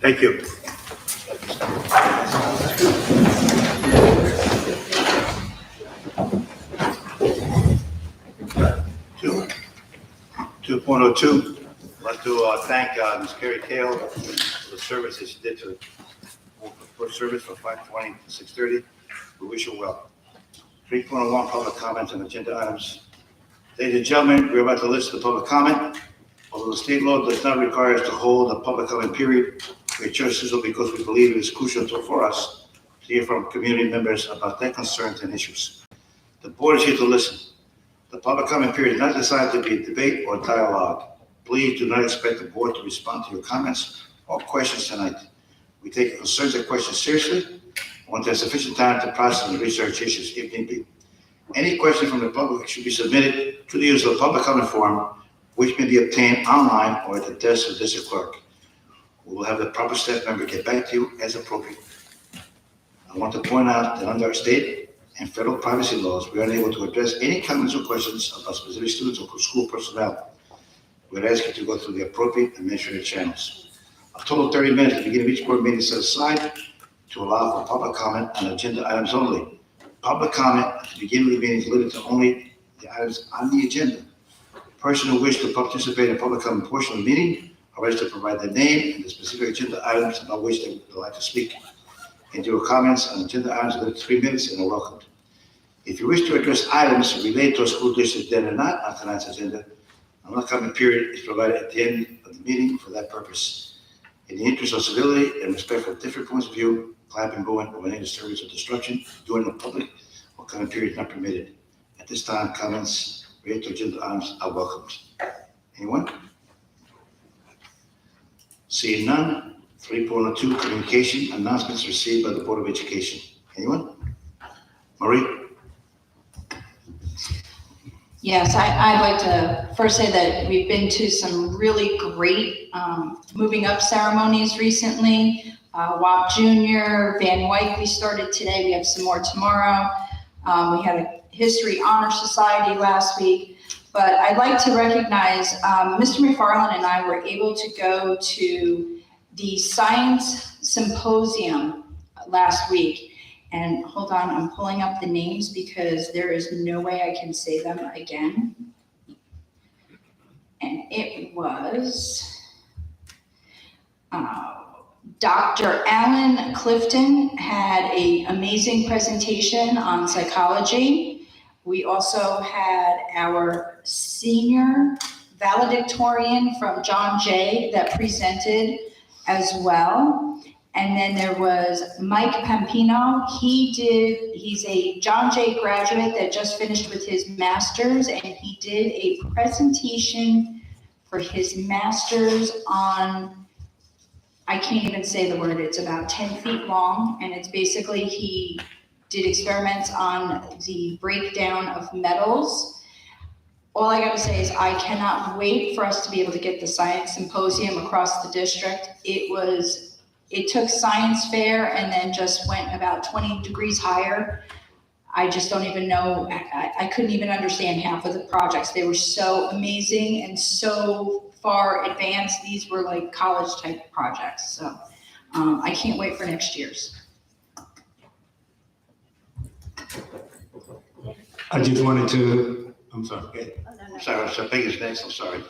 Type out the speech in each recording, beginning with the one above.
Thank you. Two 2.02. I'd like to thank Ms. Carrie Kale for the service that she did to the first service from 5:20 to 6:30. We wish her well. 3.01, public comments on agenda items. Ladies and gentlemen, we're about to listen to public comment. Although the state law does not require us to hold a public comment period, we chose this because we believe it is crucial for us to hear from community members about their concerns and issues. The board is here to listen. The public comment period is not designed to be a debate or dialogue. Please do not expect the board to respond to your comments or questions tonight. We take your concerns and questions seriously. Want to have sufficient time to process and research issues if need be. Any question from the public should be submitted to the user of the public comment form, which may be obtained online or at the desk of the district clerk. We will have the proper staff member get back to you as appropriate. I want to point out that under our state and federal privacy laws, we are unable to address any comments or questions about specific students or school personnel. We'd ask you to go through the appropriate administrative channels. A total of 30 minutes at the beginning of each board meeting is set aside to allow for public comment on agenda items only. Public comment at the beginning of the meeting is limited to only the items on the agenda. The person who wishes to participate in the public comment portion of the meeting are asked to provide their name and the specific agenda items about which they would like to speak. And your comments on agenda items within 3 minutes and are welcomed. If you wish to address items related to a school district that are not on tonight's agenda, an comment period is provided at the end of the meeting for that purpose. In the interest of civility and respect for different points of view, clapping, booing, or any disturbance or disruption during the public or comment period is not permitted. At this time, comments related to agenda items are welcomed. Anyone? Seeing none. 3.02, communication announcements received by the Board of Education. Anyone? Marie? Yes, I'd like to first say that we've been to some really great moving up ceremonies recently. WAP Junior, Van Wyck, we started today. We have some more tomorrow. We had a History Honor Society last week. But I'd like to recognize Mr. McFarland and I were able to go to the Science Symposium last week. And hold on, I'm pulling up the names because there is no way I can say them again. And it was Dr. Alan Clifton had an amazing presentation on psychology. We also had our senior valedictorian from John Jay that presented as well. And then there was Mike Pampino. He's a John Jay graduate that just finished with his master's, and he did a presentation for his master's on, I can't even say the word, it's about 10 feet long, and it's basically, he did experiments on the breakdown of metals. All I gotta say is I cannot wait for us to be able to get the Science Symposium across the district. It took science fair and then just went about 20 degrees higher. I just don't even know, I couldn't even understand half of the projects. They were so amazing and so far advanced. These were like college type projects. So I can't wait for next year's. I just wanted to, I'm sorry. Okay. I'm sorry, so Peggy is next, I'm sorry.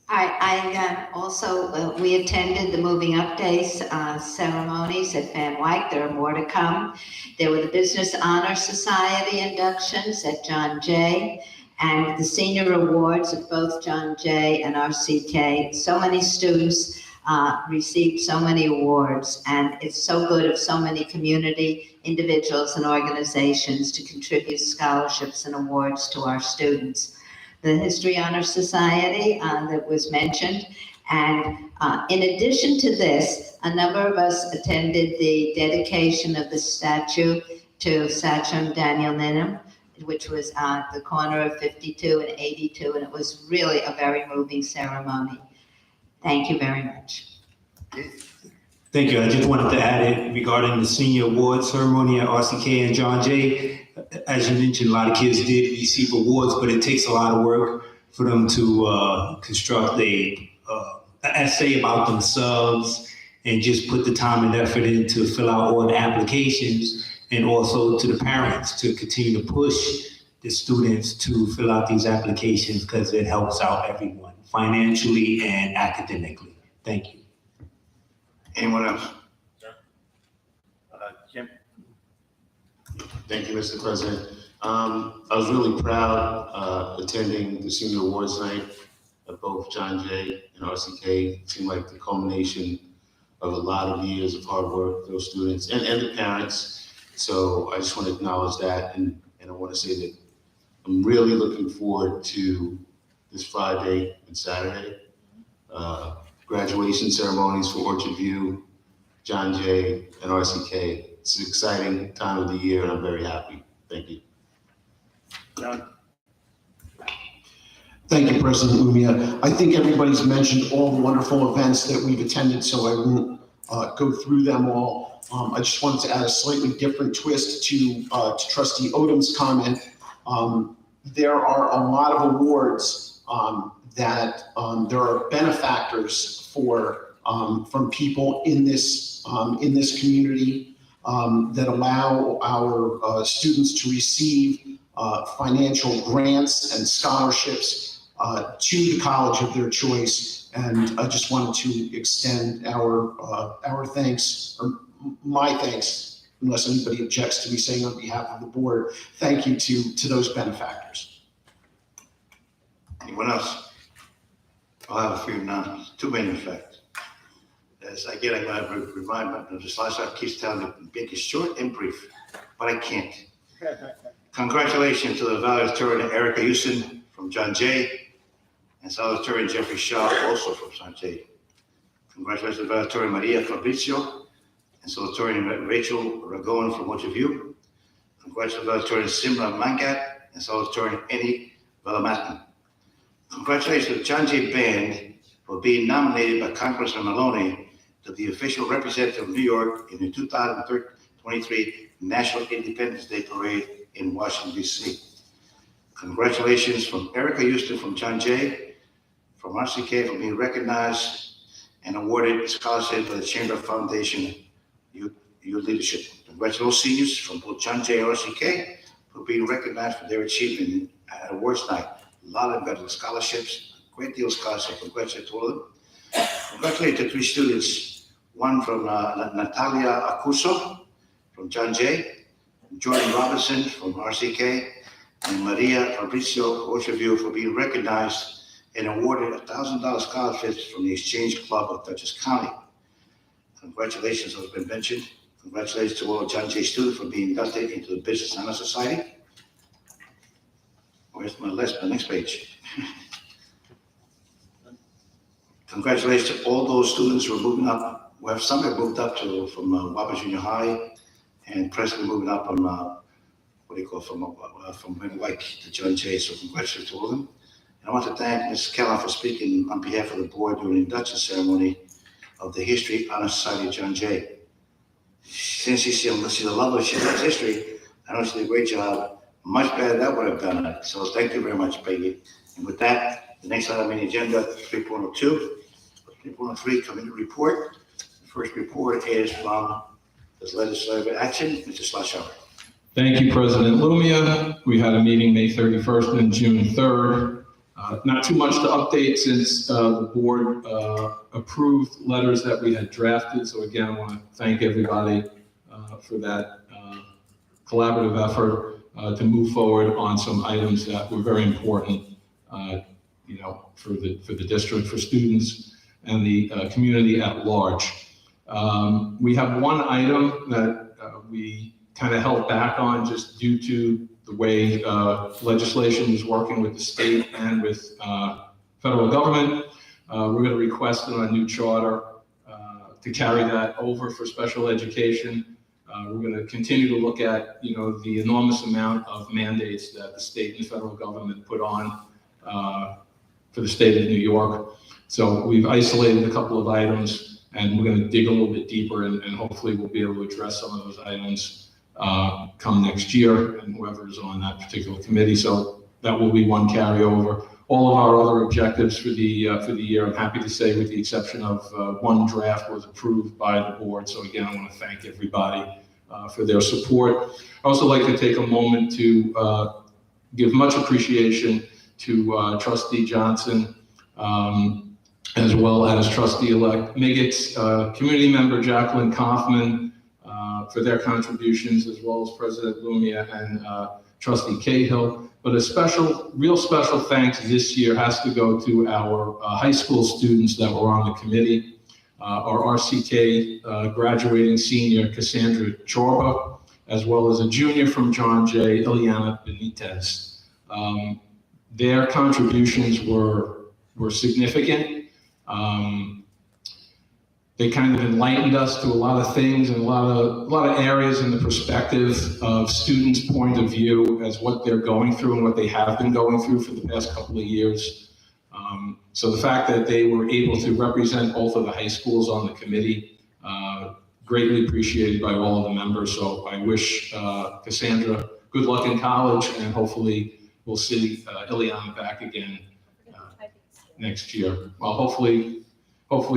I also, we attended the Moving Up Days ceremonies at Van Wyck. There are more to come. There were the Business Honor Society inductions at John Jay and the senior awards at both John Jay and RCK. So many students received so many awards, and it's so good of so many community individuals and organizations to contribute scholarships and awards to our students. The History Honor Society that was mentioned. And in addition to this, a number of us attended the dedication of the statue to Sachem Daniel Ninham, which was at the corner of 52 and 82, and it was really a very moving ceremony. Thank you very much. Thank you. I just wanted to add it regarding the senior award ceremony at RCK and John Jay. As you mentioned, a lot of kids did receive awards, but it takes a lot of work for them to construct a essay about themselves and just put the time and effort in to fill out all the applications, and also to the parents to continue to push the students to fill out these applications because it helps out everyone financially and academically. Thank you. Anyone else? Jim? Thank you, Mr. President. I was really proud attending the Senior Awards Night at both John Jay and RCK. It seemed like the culmination of a lot of years of hard work for those students and the parents. So I just want to acknowledge that, and I want to say that I'm really looking forward to this Friday and Saturday. Graduation ceremonies for Orchard View, John Jay, and RCK. It's an exciting time of the year, and I'm very happy. Thank you. John? Thank you, President Lumia. I think everybody's mentioned all the wonderful events that we've attended, so I won't go through them all. I just wanted to add a slightly different twist to Trustee Odom's comment. There are a lot of awards that there are benefactors for from people in this community that allow our students to receive financial grants and scholarships to the college of their choice. And I just wanted to extend our thanks, or my thanks, unless anybody objects to me saying on behalf of the board, thank you to those benefactors. Anyone else? I'll have a few announcements, too many in fact. As I get, I'm going to remind myself, this last time keeps telling me to make it short and brief, but I can't. Congratulations to the valedictorian Erica Houston from John Jay, and valedictorian Jeffrey Shaw, also from John Jay. Congratulations to the valedictorian Maria Fabrizio, and valedictorian Rachel Ragon from Orchard View. Congratulations to the valedictorian Simra Mangat, and valedictorian Eddie Valamatin. Congratulations to the John Jay Band for being nominated by Congressman Maloney to the official representative of New York in the 2023 National Independence Day Parade in Washington, D.C. Congratulations from Erica Houston from John Jay, from RCK for being recognized and awarded a scholarship by the Chamber Foundation Youth Leadership. Congratulations seniors from both John Jay and RCK for being recognized for their achievement at awards night. A lot of them got scholarships, great deal of scholarships. Congratulations to all of them. Congratulations to 3 students, one from Natalia Acuso from John Jay, Jordan Robinson from RCK, and Maria Fabrizio Orchard View for being recognized and awarded $1,000 scholarships from the Exchange Club of Dutchess County. Congratulations, as has been mentioned. Congratulations to all John Jay students for being inducted into the Business Honor Society. Where's my list? My next page. Congratulations to all those students who are moving up. We have some that moved up from Wabba Junior High, and presently moving up on from Wyke to John Jay. So congratulations to all of them. And I want to thank Ms. Kellogg for speaking on behalf of the board during the induction ceremony of the History Honor Society of John Jay. Since she's a lover, she loves history. I know she did a great job. Much better than I would have done. So thank you very much, Peggy. And with that, the next item on the agenda, 3.02, 3.03, committee report. The first report is from the legislative action, Mr. Slashower. Thank you, President Lumia. We had a meeting May 31st and June 3rd. Not too much to update since the board approved letters that we had drafted. So again, I want to thank everybody for that collaborative effort to move forward on some items that were very important, for the district, for students, and the community at large. We have one item that we kind of held back on just due to the way legislation is working with the state and with federal government. We're going to request in our new charter to carry that over for special education. We're going to continue to look at, the enormous amount of mandates that the state and federal government put on for the state of New York. So we've isolated a couple of items, and we're going to dig a little bit deeper, and hopefully we'll be able to address some of those items come next year, and whoever is on that particular committee. So that will be one carryover. all of our other objectives for the year. I'm happy to say, with the exception of one draft was approved by the board. So again, I want to thank everybody for their support. I also like to take a moment to give much appreciation to Trustee Johnson, as well as Trustee-elect Miggett's, community member Jacqueline Kaufman, for their contributions, as well as President Lumia and Trustee Cahill. But a real special thanks this year has to go to our high school students that were on the committee. Our RCK graduating senior Cassandra Chorba, as well as a junior from John Jay, Ileana Benitez. Their contributions were significant. They kind of enlightened us to a lot of things and a lot of areas in the perspective of students' point of view as what they're going through and what they have been going through for the past couple of years. So the fact that they were able to represent both of the high schools on the committee, greatly appreciated by all of the members. So I wish Cassandra good luck in college, and hopefully we'll see Ileana back again next year. Well, hopefully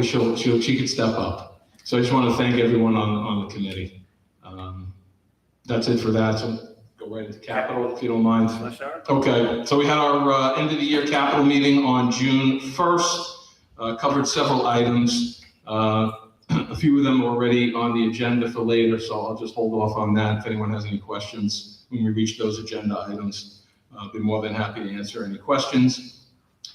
she could step up. So I just want to thank everyone on the committee. That's it for that. So go right into capital, if you don't mind. Okay, so we had our end of the year capital meeting on June 1st, covered several items. A few of them are already on the agenda for later, so I'll just hold off on that. If anyone has any questions when we reach those agenda items, I'll be more than happy to answer any questions.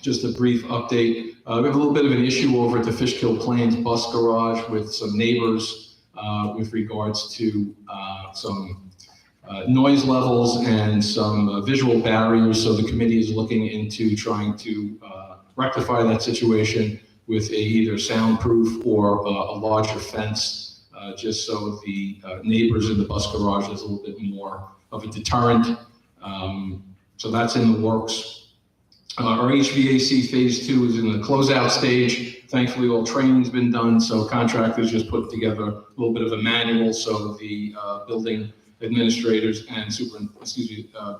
Just a brief update. We have a little bit of an issue over at the Fishkill Plains bus garage with some neighbors with regards to some noise levels and some visual barriers. So the committee is looking into trying to rectify that situation with either soundproof or a larger fence, just so the neighbors in the bus garage is a little bit more of a deterrent. So that's in the works. Our HVAC phase 2 is in the closeout stage. Thankfully, all training's been done, so contractors just put together a little bit of a manual, so the building administrators and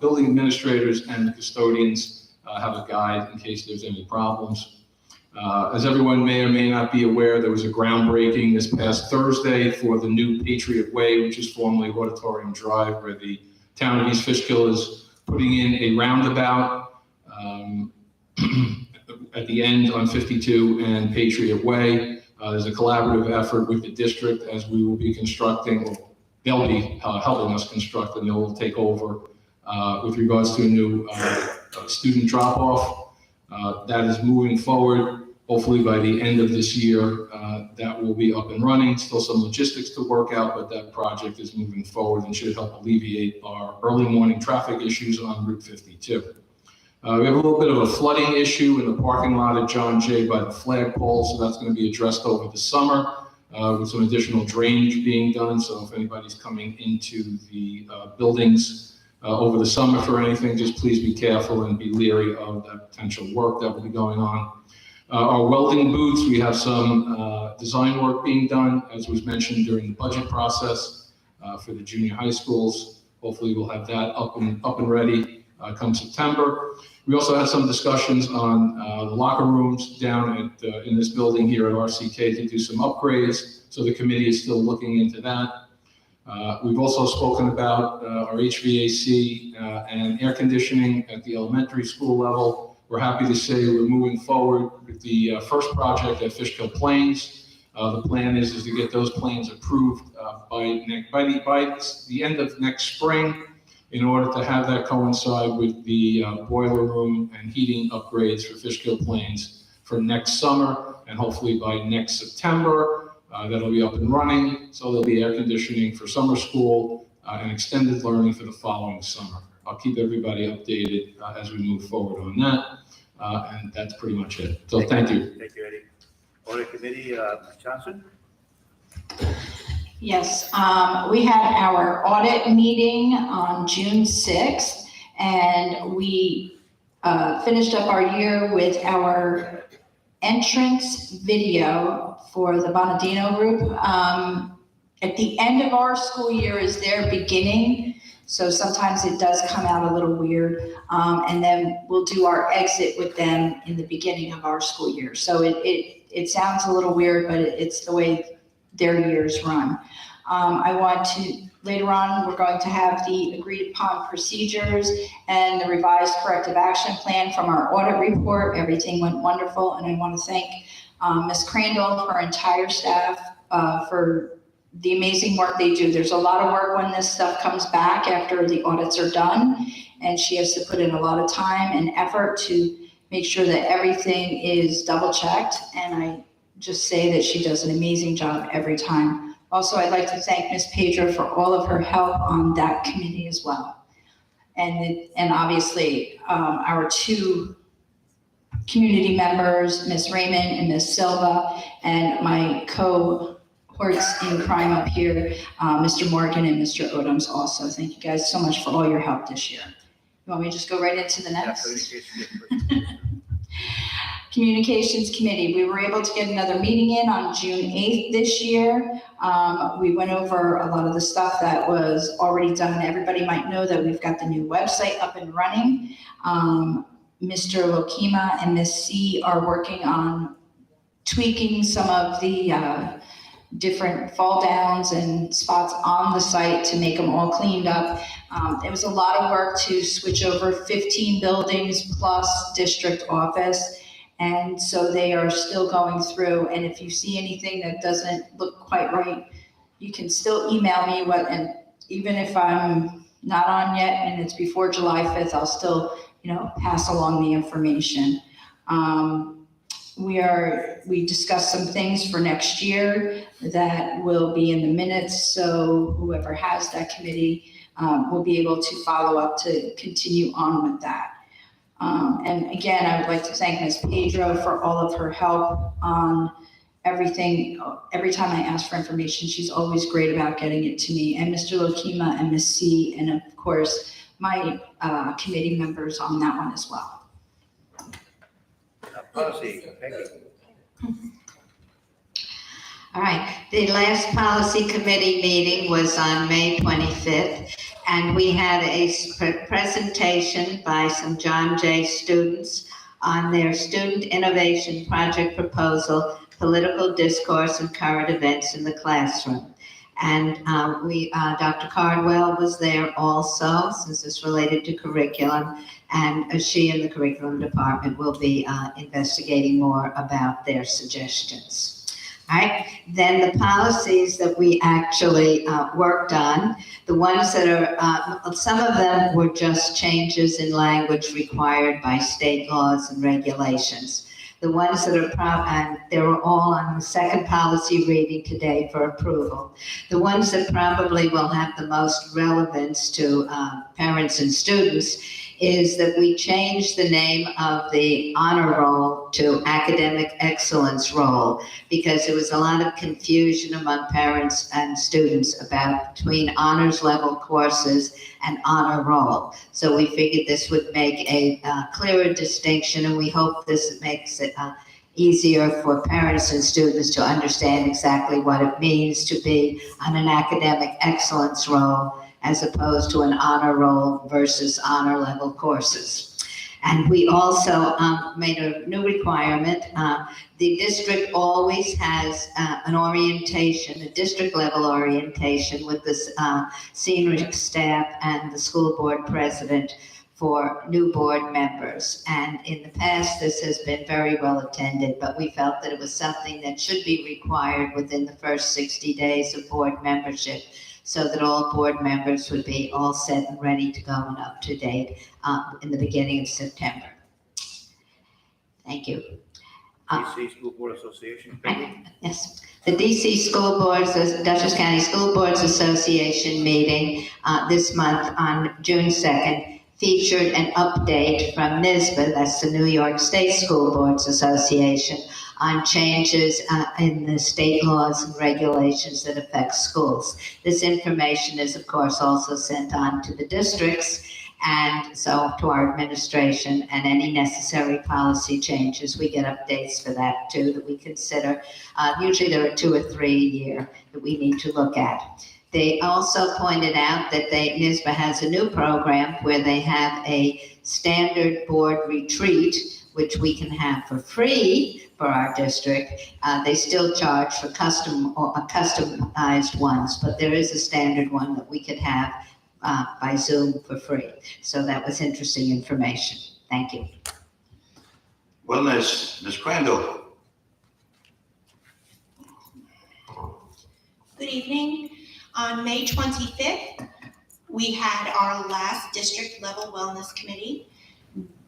building administrators and the custodians have a guide in case there's any problems. As everyone may or may not be aware, there was a groundbreaking this past Thursday for the new Patriot Way, which is formerly Auditorium Drive, where the town of East Fishkill is putting in a roundabout at the end on 52 and Patriot Way. There's a collaborative effort with the district, as we will be constructing, or they'll be helping us construct, and they'll take over with regards to a new student drop-off. That is moving forward. Hopefully by the end of this year, that will be up and running. Still some logistics to work out, but that project is moving forward and should help alleviate our early morning traffic issues on Route 52. We have a little bit of a flooding issue in the parking lot at John Jay by the flagpole, so that's going to be addressed over the summer with some additional drainage being done. So if anybody's coming into the buildings over the summer for anything, just please be careful and be leery of that potential work that will be going on. Our welding booths, we have some design work being done, as was mentioned during the budget process for the junior high schools. Hopefully we'll have that up and ready come September. We also had some discussions on the locker rooms down at in this building here at RCK to do some upgrades. So the committee is still looking into that. We've also spoken about our HVAC and air conditioning at the elementary school level. We're happy to say we're moving forward with the first project at Fishkill Plains. The plan is to get those plans approved by the end of next spring, in order to have that coincide with the boiler room and heating upgrades for Fishkill Plains for next summer, and hopefully by next September, that'll be up and running. So there'll be air conditioning for summer school and extended learning for the following summer. I'll keep everybody updated as we move forward on that, and that's pretty much it. So thank you. Thank you, Eddie. Audit Committee, Ms. Johnson? Yes, we had our audit meeting on June 6th, and we finished up our year with our entrance video for the Bonadino group. At the end of our school year is their beginning. So sometimes it does come out a little weird. And then we'll do our exit with them in the beginning of our school year. So it sounds a little weird, but it's the way their years run. I want to, later on, we're going to have the agreed upon procedures and the revised corrective action plan from our audit report. Everything went wonderful, and I want to thank Ms. Crandall, her entire staff, for the amazing work they do. There's a lot of work when this stuff comes back after the audits are done, and she has to put in a lot of time and effort to make sure that everything is double checked, and I just say that she does an amazing job every time. Also, I'd like to thank Ms. Pedro for all of her help on that committee as well. And obviously, our two community members, Ms. Raymond and Ms. Silva, and my cohorts in crime up here, Mr. Morgan and Mr. Odoms also. Thank you guys so much for all your help this year. You want me to just go right into the next? Communications Committee, we were able to get another meeting in on June 8th this year. We went over a lot of the stuff that was already done. Everybody might know that we've got the new website up and running. Mr. Lokima and Ms. C are working on tweaking some of the different fall downs and spots on the site to make them all cleaned up. It was a lot of work to switch over 15 buildings plus district office. And so they are still going through, and if you see anything that doesn't look quite right, you can still email me, and even if I'm not on yet and it's before July 5th, I'll still, pass along the information. We discussed some things for next year that will be in the minutes, so whoever has that committee will be able to follow up to continue on with that. And again, I would like to thank Ms. Pedro for all of her help on everything. Every time I ask for information, she's always great about getting it to me. And Mr. Lokima and Ms. C, and of course, my committee members on that one as well. Policy, thank you. All right, the last policy committee meeting was on May 25th, and we had a presentation by some John Jay students on their student innovation project proposal, political discourse and current events in the classroom. And Dr. Cardwell was there also, since it's related to curriculum, and she and the curriculum department will be investigating more about their suggestions. All right, then the policies that we actually worked on, the ones that are, some of them were just changes in language required by state laws and regulations. The ones that are, and they were all on the second policy reading today for approval. The ones that probably will have the most relevance to parents and students is that we changed the name of the honor roll to academic excellence roll, because there was a lot of confusion among parents and students between honors level courses and honor roll. So we figured this would make a clearer distinction, and we hope this makes it easier for parents and students to understand exactly what it means to be on an academic excellence roll as opposed to an honor roll versus honor level courses. And we also made a new requirement. The district always has an orientation, a district level orientation with the senior staff and the school board president for new board members. And in the past, this has been very well attended, but we felt that it was something that should be required within the first 60 days of board membership, so that all board members would be all set and ready to go and up to date in the beginning of September. Thank you. DC School Board Association, Peggy? Yes, the DC School Boards, the Dutchess County School Boards Association meeting this month on June 2nd featured an update from NYSBA, that's the New York State School Boards Association, on changes in the state laws and regulations that affect schools. This information is, of course, also sent on to the districts, and so to our administration, and any necessary policy changes. We get updates for that too that we consider. Usually there are 2 or 3 a year that we need to look at. They also pointed out that NISBA has a new program where they have a standard board retreat, which we can have for free for our district. They still charge for customized ones, but there is a standard one that we could have by Zoom for free. So that was interesting information. Thank you. Wellness, Ms. Crandall. Good evening. On May 25th, we had our last district level wellness committee.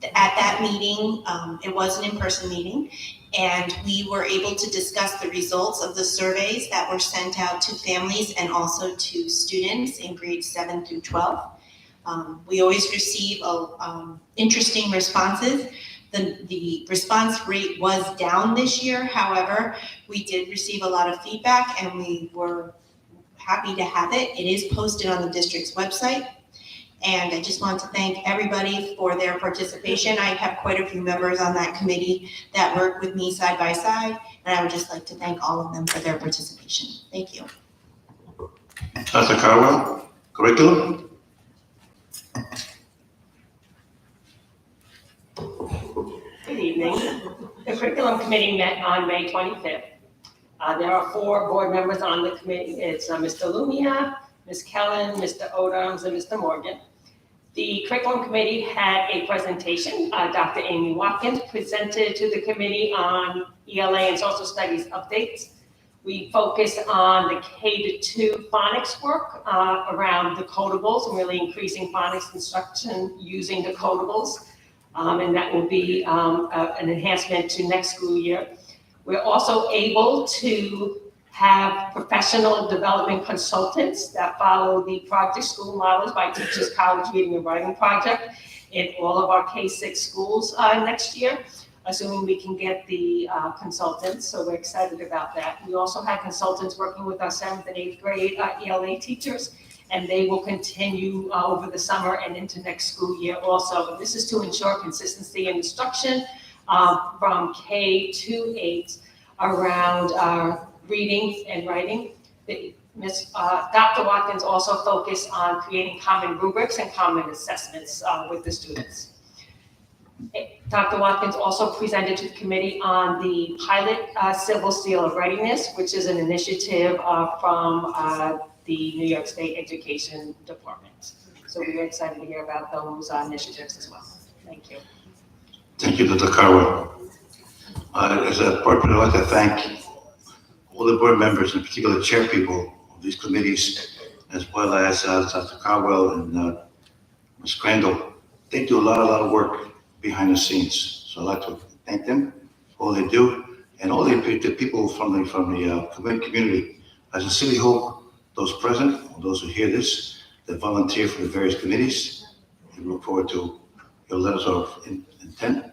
At that meeting, it was an in-person meeting, and we were able to discuss the results of the surveys that were sent out to families and also to students in grades 7 through 12. We always receive interesting responses. The response rate was down this year. However, we did receive a lot of feedback and we were happy to have it. It is posted on the district's website. And I just want to thank everybody for their participation. I have quite a few members on that committee that work with me side by side. And I would just like to thank all of them for their participation. Thank you. Dr. Carwell, curriculum. Good evening. The curriculum committee met on May 25th. There are 4 board members on the committee. It's Mr. Lumia, Ms. Kellen, Mr. Odoms, and Mr. Morgan. The curriculum committee had a presentation. Dr. Amy Watkins presented to the committee on ELA and social studies updates. We focused on the K-2 phonics work around decodables and really increasing phonics instruction using decodables. And that will be an enhancement to next school year. We're also able to have professional development consultants that follow the project school models by Teachers College Reading and Writing Project in all of our K-6 schools next year, assuming we can get the consultants. So we're excited about that. We also had consultants working with our 7th and 8th grade ELA teachers, and they will continue over the summer and into next school year also. This is to ensure consistency in instruction from K to 8 around reading and writing. Dr. Watkins also focused on creating common rubrics and common assessments with the students. Dr. Watkins also presented to the committee on the pilot Civil Seal of Readiness, which is an initiative from the New York State Education Department. So we're excited to hear about those initiatives as well. Thank you. Thank you, Dr. Carwell. As a board member, I'd like to thank all the board members, in particular the chair people of these committees, as well as Dr. Carwell and Ms. Crandall. They do a lot of work behind the scenes. So I'd like to thank them for all they do, and all the people from the community. I sincerely hope those present, or those who hear this, that volunteer for the various committees. We look forward to your letters of intent,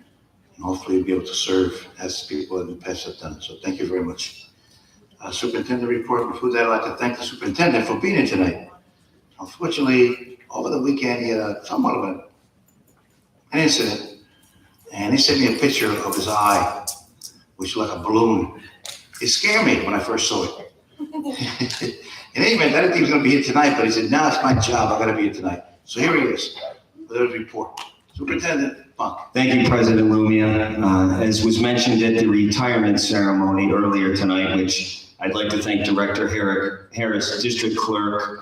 and hopefully be able to serve as people in the past have done. So thank you very much. Superintendent report. Before that, I'd like to thank the superintendent for being here tonight. Unfortunately, over the weekend, he had somewhat of an incident, and he sent me a picture of his eye, which looked like a balloon. It scared me when I first saw it. In any event, I didn't think he was going to be here tonight, but he said, "No, it's my job. I got to be here tonight." So here he is with his report. Superintendent Funk. Thank you, President Lumia. As was mentioned at the retirement ceremony earlier tonight, which I'd like to thank Director Harris, District Clerk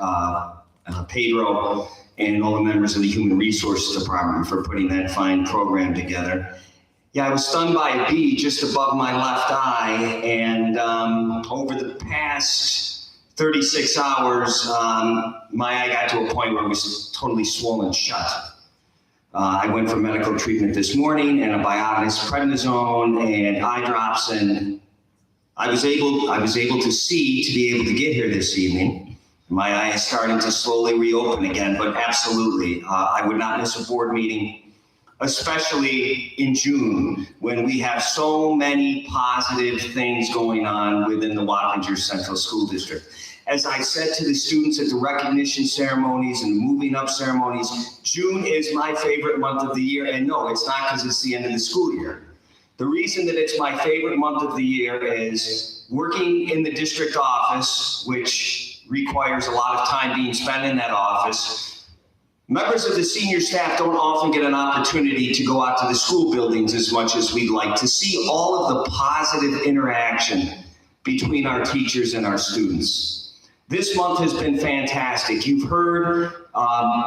Pedro, and all the members of the Human Resources Department for putting that fine program together. Yeah, I was stung by a bee just above my left eye, and over the past 36 hours, my eye got to a point where it was totally swollen shut. I went for medical treatment this morning, antibiotics, prednisone, and eye drops, and I was able to see to be able to get here this evening. My eye is starting to slowly reopen again, but absolutely, I would not miss a board meeting, especially in June, when we have so many positive things going on within the Wappinger Central School District. As I said to the students at the recognition ceremonies and moving up ceremonies, June is my favorite month of the year. And no, it's not because it's the end of the school year. The reason that it's my favorite month of the year is working in the district office, which requires a lot of time being spent in that office. Members of the senior staff don't often get an opportunity to go out to the school buildings as much as we'd like to see all of the positive interaction between our teachers and our students. This month has been fantastic. You've heard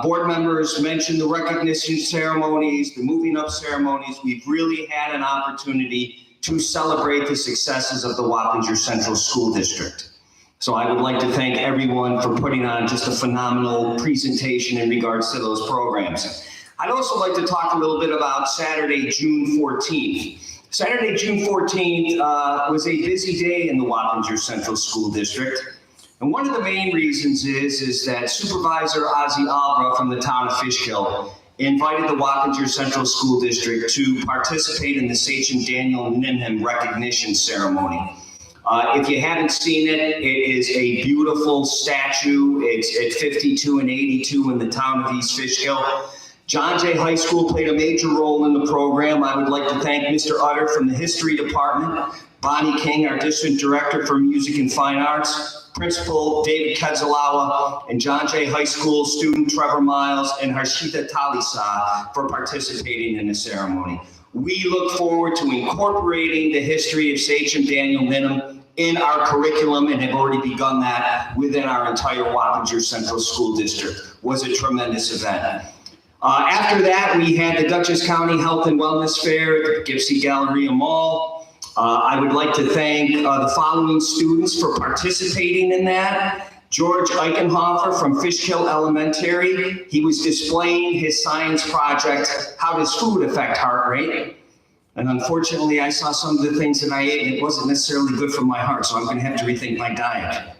board members mention the recognition ceremonies, the moving up ceremonies. We've really had an opportunity to celebrate the successes of the Wappinger Central School District. So I would like to thank everyone for putting on just a phenomenal presentation in regards to those programs. I'd also like to talk a little bit about Saturday, June 14th. Saturday, June 14th was a busy day in the Wappinger Central School District. And one of the main reasons is that Supervisor Ozzie Albra from the town of Fishkill invited the Wappinger Central School District to participate in the Sachem Daniel Ninham recognition ceremony. If you haven't seen it, it is a beautiful statue. It's at 52 and 82 in the town of East Fishkill. John Jay High School played a major role in the program. I would like to thank Mr. Utter from the History Department, Bonnie King, our District Director for Music and Fine Arts, Principal David Kedzalawa, and John Jay High School student Trevor Miles and Harshita Talisa for participating in the ceremony. We look forward to incorporating the history of Sachem Daniel Ninham in our curriculum and have already begun that within our entire Wappinger Central School District. It was a tremendous event. After that, we had the Dutchess County Health and Wellness Fair at the Poughkeepsie Galleria Mall. I would like to thank the following students for participating in that. George Eichenhofer from Fishkill Elementary. He was displaying his science project, How Does Food Affect Heart Rate? And unfortunately, I saw some of the things that I ate and it wasn't necessarily good for my heart, so I'm gonna have to rethink my diet.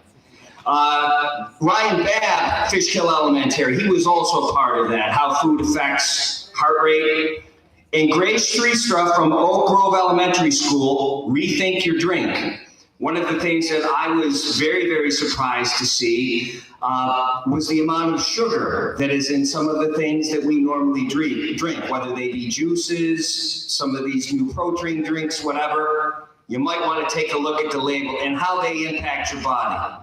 Ryan Babb, Fishkill Elementary, he was also a part of that, How Food Affects Heart Rate. And Grace Streetstra from Oak Grove Elementary School, Rethink Your Drink. One of the things that I was very, very surprised to see was the amount of sugar that is in some of the things that we normally drink, whether they be juices, some of these new protein drinks, whatever. You might want to take a look at the label and how they impact your body.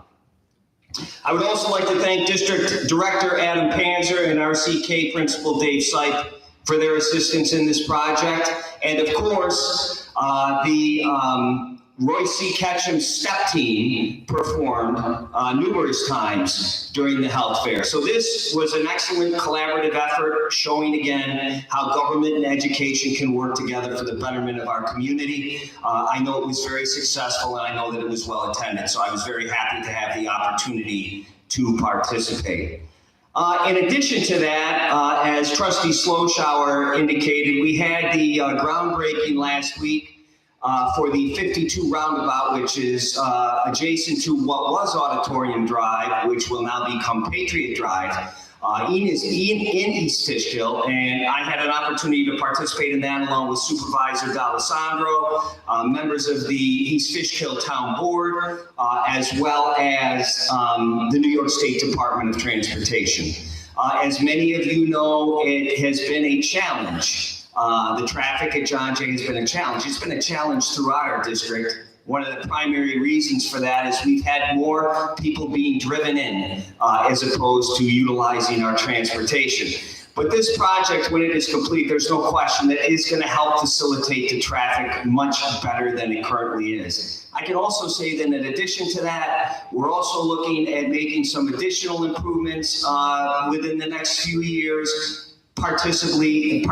I would also like to thank District Director Adam Panzer and RCK Principal Dave Sipe for their assistance in this project. And of course, the Roy C. Ketchum STEP team performed numerous times during the health fair. So this was an excellent collaborative effort, showing again how government and education can work together for the betterment of our community. I know it was very successful and I know that it was well attended. So I was very happy to have the opportunity to participate. In addition to that, as Trustee Sloshower indicated, we had the groundbreaking last week for the 52 roundabout, which is adjacent to what was Auditorium Drive, which will now become Patriot Drive, in East Fishkill. And I had an opportunity to participate in that along with Supervisor D'Alessandro, members of the East Fishkill Town Board, as well as the New York State Department of Transportation. As many of you know, it has been a challenge. The traffic at John Jay has been a challenge. It's been a challenge throughout our district. One of the primary reasons for that is we've had more people being driven in as opposed to utilizing our transportation. But this project, when it is complete, there's no question that it is going to help facilitate the traffic much better than it currently is. I can also say that in addition to that, we're also looking at making some additional improvements within the next few years, particularly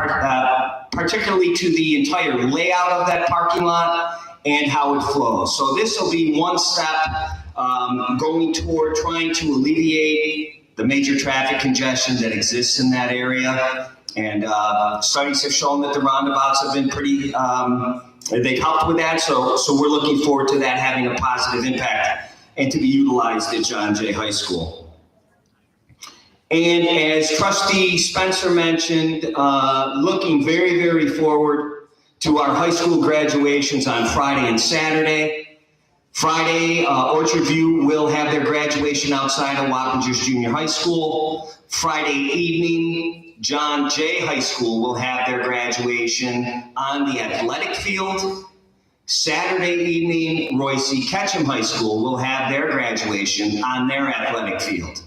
to the entire layout of that parking lot and how it flows. So this will be one step going toward trying to alleviate the major traffic congestion that exists in that area. And studies have shown that the roundabouts have been pretty, they've helped with that. So we're looking forward to that having a positive impact and to be utilized at John Jay High School. And as Trustee Spencer mentioned, looking very, very forward to our high school graduations on Friday and Saturday. Friday, Orchard View will have their graduation outside of Wappingers Junior High School. Friday evening, John Jay High School will have their graduation on the athletic field. Saturday evening, Royce Ketchum High School will have their graduation on their athletic field.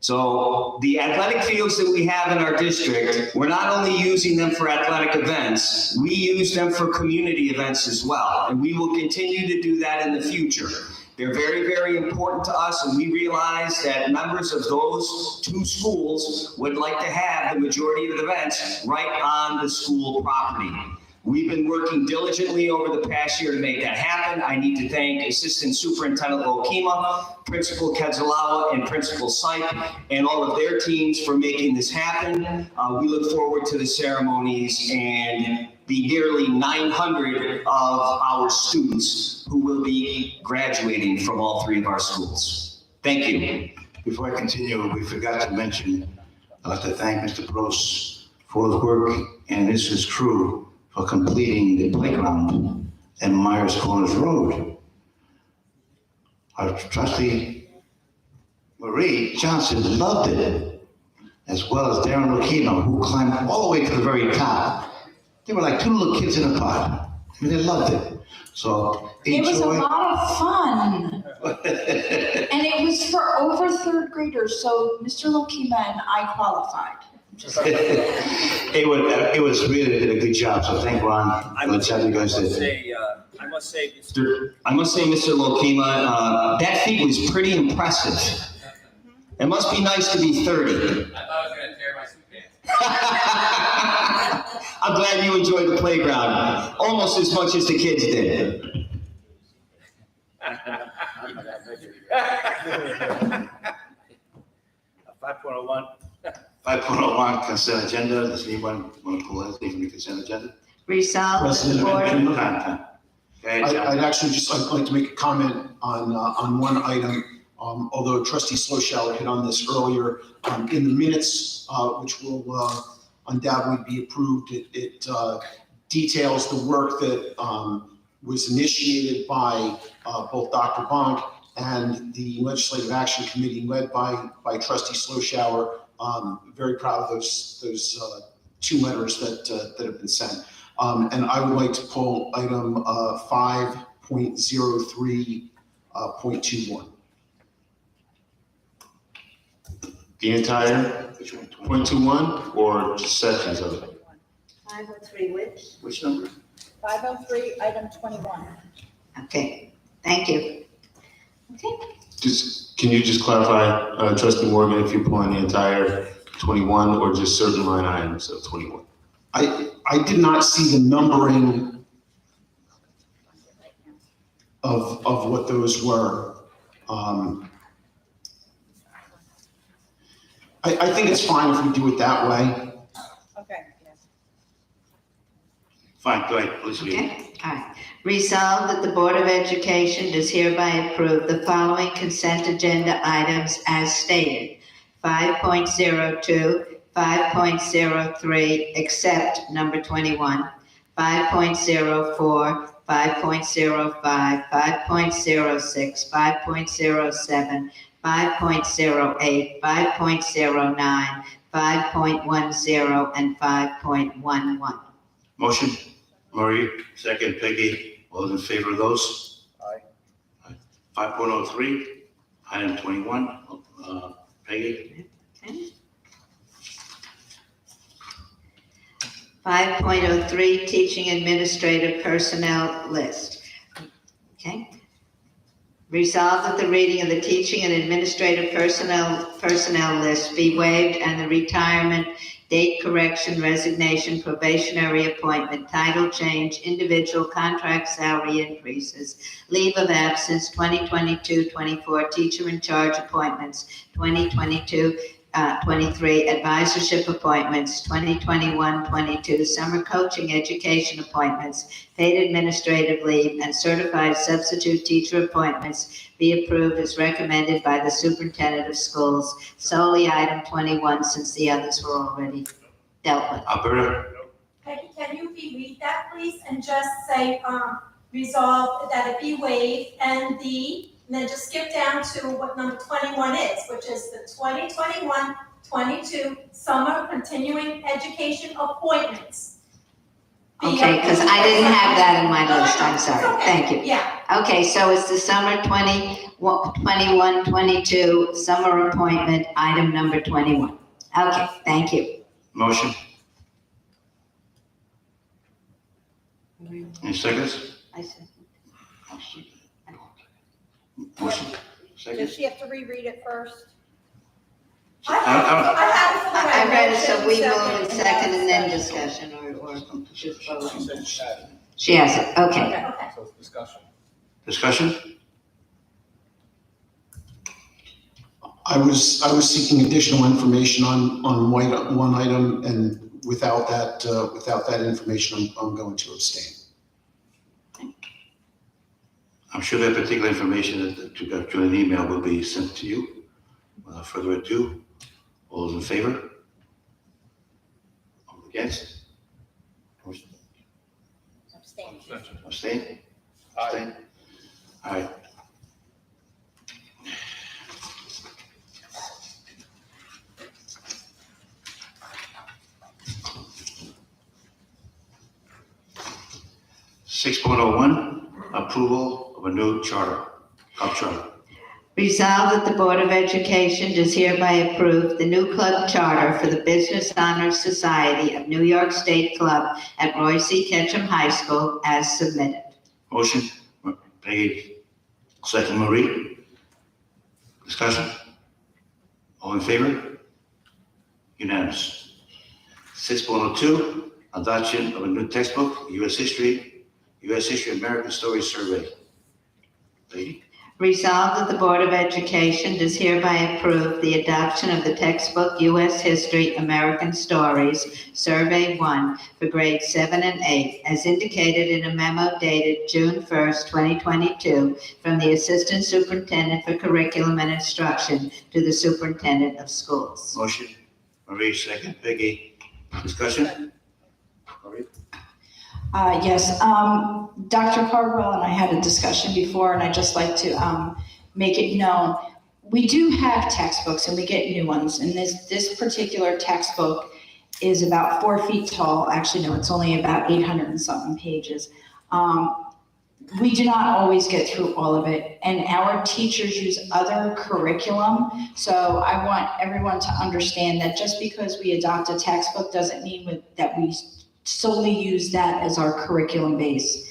So the athletic fields that we have in our district, we're not only using them for athletic events, we use them for community events as well. And we will continue to do that in the future. They're very, very important to us, and we realize that members of those two schools would like to have the majority of the events right on the school property. We've been working diligently over the past year to make that happen. I need to thank Assistant Superintendent Lokima, Principal Kedzalawa, and Principal Sype, and all of their teams for making this happen. We look forward to the ceremonies and the nearly 900 of our students who will be graduating from all three of our schools. Thank you. Before I continue, we forgot to mention, I'd like to thank Mr. Gross for his work and his crew for completing the playground in Myers Corners Road. Our trustee, Marie Johnson, loved it, as well as Darren Lokima, who climbed all the way to the very top. They were like two little kids in a pod. I mean, they loved it. So It was a enjoy. lot of fun. And it was for over third graders, so Mr. Lokima and I qualified. It was really a good job, so thank Ron for the job you guys did. I must say, Mr. Lokima, that feat was pretty impressive. It must be nice to be 30. I thought I was gonna tear my suitcase. I'm glad you enjoyed the playground, almost as much as the kids did. 5.01 consent agenda. Does anyone want to pull anything from the consent agenda? Resolved that the President, Board. Time. Okay, John. I'd actually just like to make a comment on one item. Although Trustee Sloshower hit on this earlier, in the minutes, which will undoubtedly be approved, it details the work that was initiated by both Dr. Bonk and the Legislative Action Committee led by Trustee Sloshower. Very proud of those two letters that have been sent. And I would like to pull item 5.03.21. The entire .21 or just sections of it? 503 which? Which number? 503, item 21. Okay, thank you. Okay, Can you just clarify, Trustee Morgan, if you're pulling the entire 21 or just certain line items of 21? I did not see the numbering of what those were. I think it's fine if we do it that way. Okay, yes. Fine, go ahead, please read. okay, all right. Resolved that the Board of Education does hereby approve the following consent agenda items as stated. 5.02, 5.03, except number 21, 5.04, 5.05, 5.06, 5.07, 5.08, 5.09, 5.10, and 5.11. Motion, Marie, second, Peggy. All those in favor of those? Aye. 5.03, item 21, Peggy. 5.03, teaching administrative personnel list. Okay. Resolved that the reading of the teaching and administrative personnel list be waived and the retirement, date correction, resignation, probationary appointment, title change, individual contract salary increases, leave of absence, 2022-24 teacher in charge appointments, 2022-23 advisorship appointments, 2021-22 summer coaching education appointments, paid administrative leave, and certified substitute teacher appointments be approved as recommended by the superintendent of schools. Solely item 21, since the others were already dealt with. Alberta, Peggy, can you reread that, please, and just say, resolve that it be waived and then just skip down to what number 21 is, which is the 2021-22 summer continuing education appointments. Okay, because I didn't have that in my list, I'm sorry, Okay. thank you. Yeah, Okay, so it's the summer 21-22 summer appointment, item number 21. Okay, thank you. Motion? Any seconds? I said- Motion? Second? Does she have to reread it first? I have it for the I read it, so we Motion, move in second, second and then discussion. discussion, or just vote. She said she had it, She has it, okay. Okay. so it's discussion. Discussion? I was seeking additional information on one item, and without that information, I'm going to abstain. I'm sure that particular information that you got through an email will be sent to you. Without further ado, all those in favor? All against? Abstain. Abstain? Abstain? All right. Six point oh one, approval of a new charter, club charter. Resolved that the Board of Education does hereby approve the new club charter for the Business Honors Society of New York State Club at Roy C. Ketchum High School as submitted. Motion, Peggy, second Marie. Discussion? All in favor? Unanimous. 6.02, adoption of a new textbook, U.S. History American Story Survey. Lady? Resolved that the Board of Education does hereby approve the adoption of the textbook U.S. History American Stories, Survey 1, for grades 7 and 8, as indicated in a memo dated June 1st, 2022, from the Assistant Superintendent for Curriculum and Instruction to the Superintendent of Schools. Motion, Marie, second. Peggy, discussion? Marie? Yes, Dr. Cardwell and I had a discussion before, and I'd just like to make it known. We do have textbooks and we get new ones, and this particular textbook is about 4 feet tall. Actually, no, it's only about 800 and something pages. We do not always get through all of it, and our teachers use other curriculum. So I want everyone to understand that just because we adopt a textbook doesn't mean that we solely use that as our curriculum base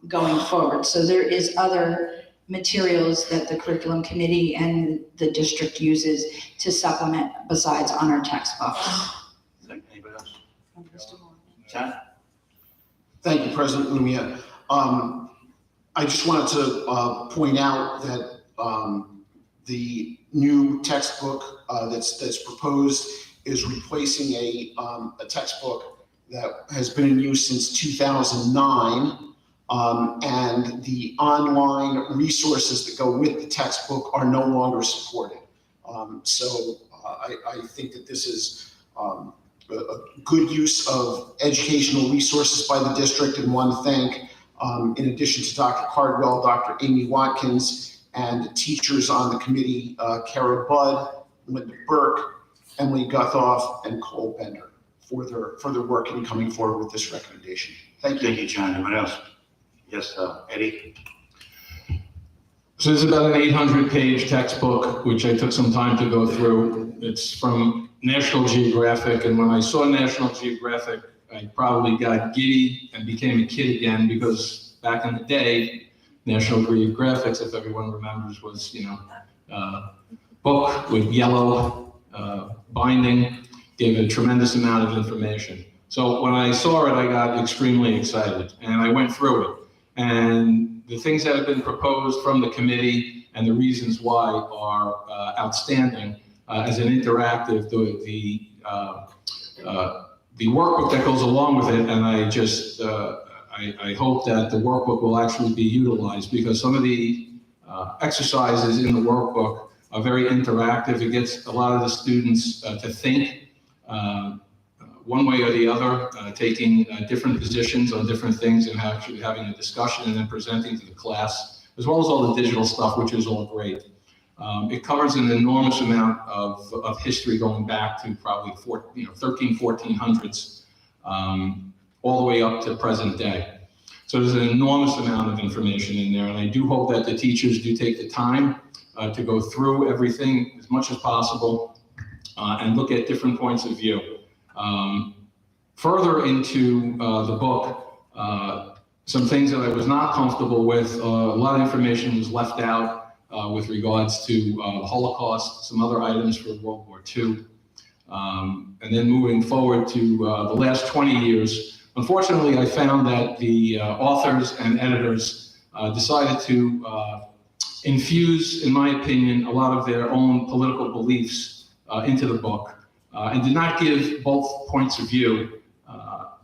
going forward. So there is other materials that the curriculum committee and the district uses to supplement besides on our textbooks. Anybody else? John? Thank you, President Lumia. I just wanted to point out that the new textbook that's proposed is replacing a textbook that has been in use since 2009, and the online resources that go with the textbook are no longer supported. So I think that this is a good use of educational resources by the district, and want to thank, in addition to Dr. Cardwell, Dr. Amy Watkins, and teachers on the committee, Kara Budd, Linda Burke, Emily Guthoff, and Cole Bender, for their work in coming forward with this recommendation. Thank you. Thank you, John. Anyone else? Yes, Eddie? So this is about an 800-page textbook, which I took some time to go through. It's from National Geographic, and when I saw National Geographic, I probably got giddy and became a kid again, because back in the day, National Geographic, if everyone remembers, was, book with yellow binding, gave a tremendous amount of information. So when I saw it, I got extremely excited, and I went through it. And the things that have been proposed from the committee and the reasons why are outstanding. As an interactive, the workbook that goes along with it, and I just I hope that the workbook will actually be utilized, because some of the exercises in the workbook are very interactive. It gets a lot of the students to think one way or the other, taking different positions on different things and actually having a discussion and then presenting to the class, as well as all the digital stuff, which is all great. It covers an enormous amount of history going back to probably 1400s, all the way up to present day. So there's an enormous amount of information in there, and I do hope that the teachers do take the time to go through everything as much as possible and look at different points of view. Further into the book, some things that I was not comfortable with, a lot of information was left out with regards to the Holocaust, some other items for World War II. And then moving forward to the last 20 years, unfortunately, I found that the authors and editors decided to infuse, in my opinion, a lot of their own political beliefs into the book and did not give both points of view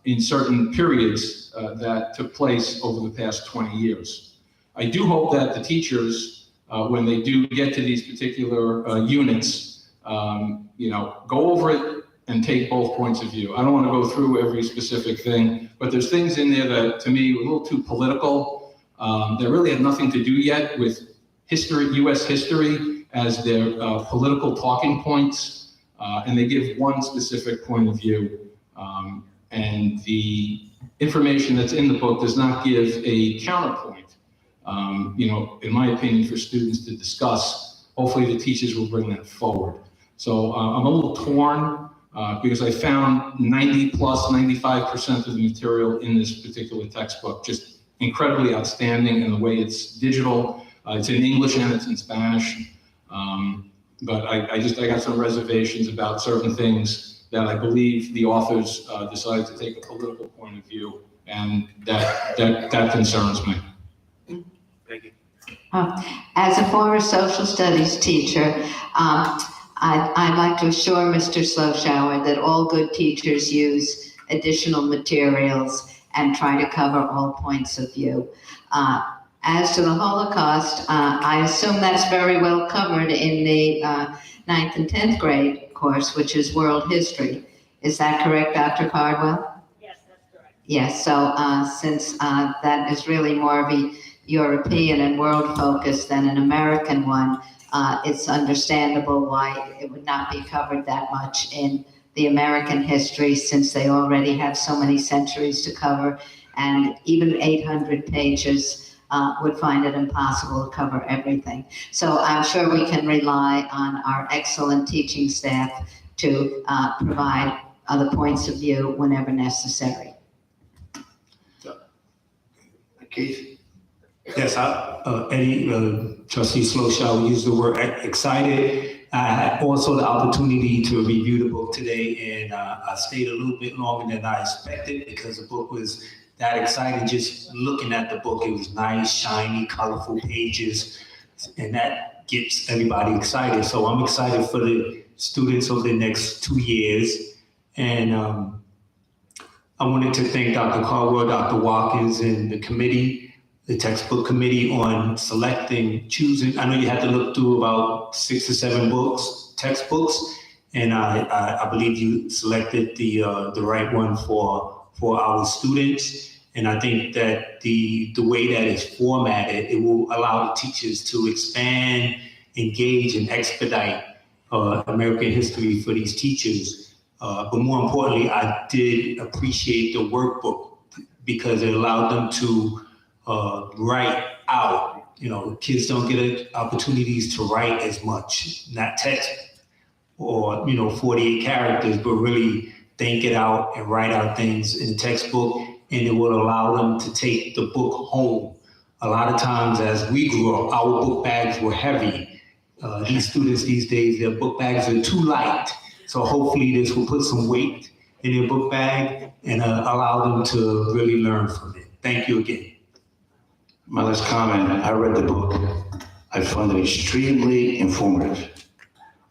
in certain periods that took place over the past 20 years. I do hope that the teachers, when they do get to these particular units, go over it and take both points of view. I don't want to go through every specific thing, but there's things in there that, to me, were a little too political. That really had nothing to do yet with history, U.S. history, as their political talking points, and they give one specific point of view. And the information that's in the book does not give a counterpoint, in my opinion, for students to discuss. Hopefully the teachers will bring that forward. So I'm a little torn because I found 95% of the material in this particular textbook just incredibly outstanding in the way it's digital. It's in English and it's in Spanish. But I got some reservations about certain things that I believe the authors decided to take a political point of view, and that concerns me. Thank you. As a former social studies teacher, I'd like to assure Mr. Sloshower that all good teachers use additional materials and try to cover all points of view. As to the Holocaust, I assume that's very well covered in the 9th and 10th grade course, which is world history. Is that correct, Dr. Cardwell? Yes, that's correct. Yes, so since that is really more of a European and world focus than an American one, it's understandable why it would not be covered that much in the American history, since they already have so many centuries to cover, and even 800 pages would find it impossible to cover everything. So I'm sure we can rely on our excellent teaching staff to provide other points of view whenever necessary. Keith? Yes, Eddie, Trustee Sloshow used the word excited. I had also the opportunity to review the book today, and I stayed a little bit longer than I expected because the book was that exciting. Just looking at the book, it was nice, shiny, colorful pages, and that gets everybody excited. So I'm excited for the students over the next 2 years. And I wanted to thank Dr. Caldwell, Dr. Watkins, and the committee, the textbook committee, on choosing. I know you had to look through about 6 or 7 textbooks, and I believe you selected the right one for our students. And I think that the way that it's formatted, it will allow the teachers to expand, engage, and expedite American history for these teachers. But more importantly, I did appreciate the workbook because it allowed them to write out. Kids don't get opportunities to write as much, not text or 48 characters, but really think it out and write out things in the textbook, and it will allow them to take the book home. A lot of times as we grew up, our book bags were heavy. These students these days, their book bags are too light. So hopefully this will put some weight in their book bag and allow them to really learn from it. Thank you again. My last comment, I read the book. I found it extremely informative.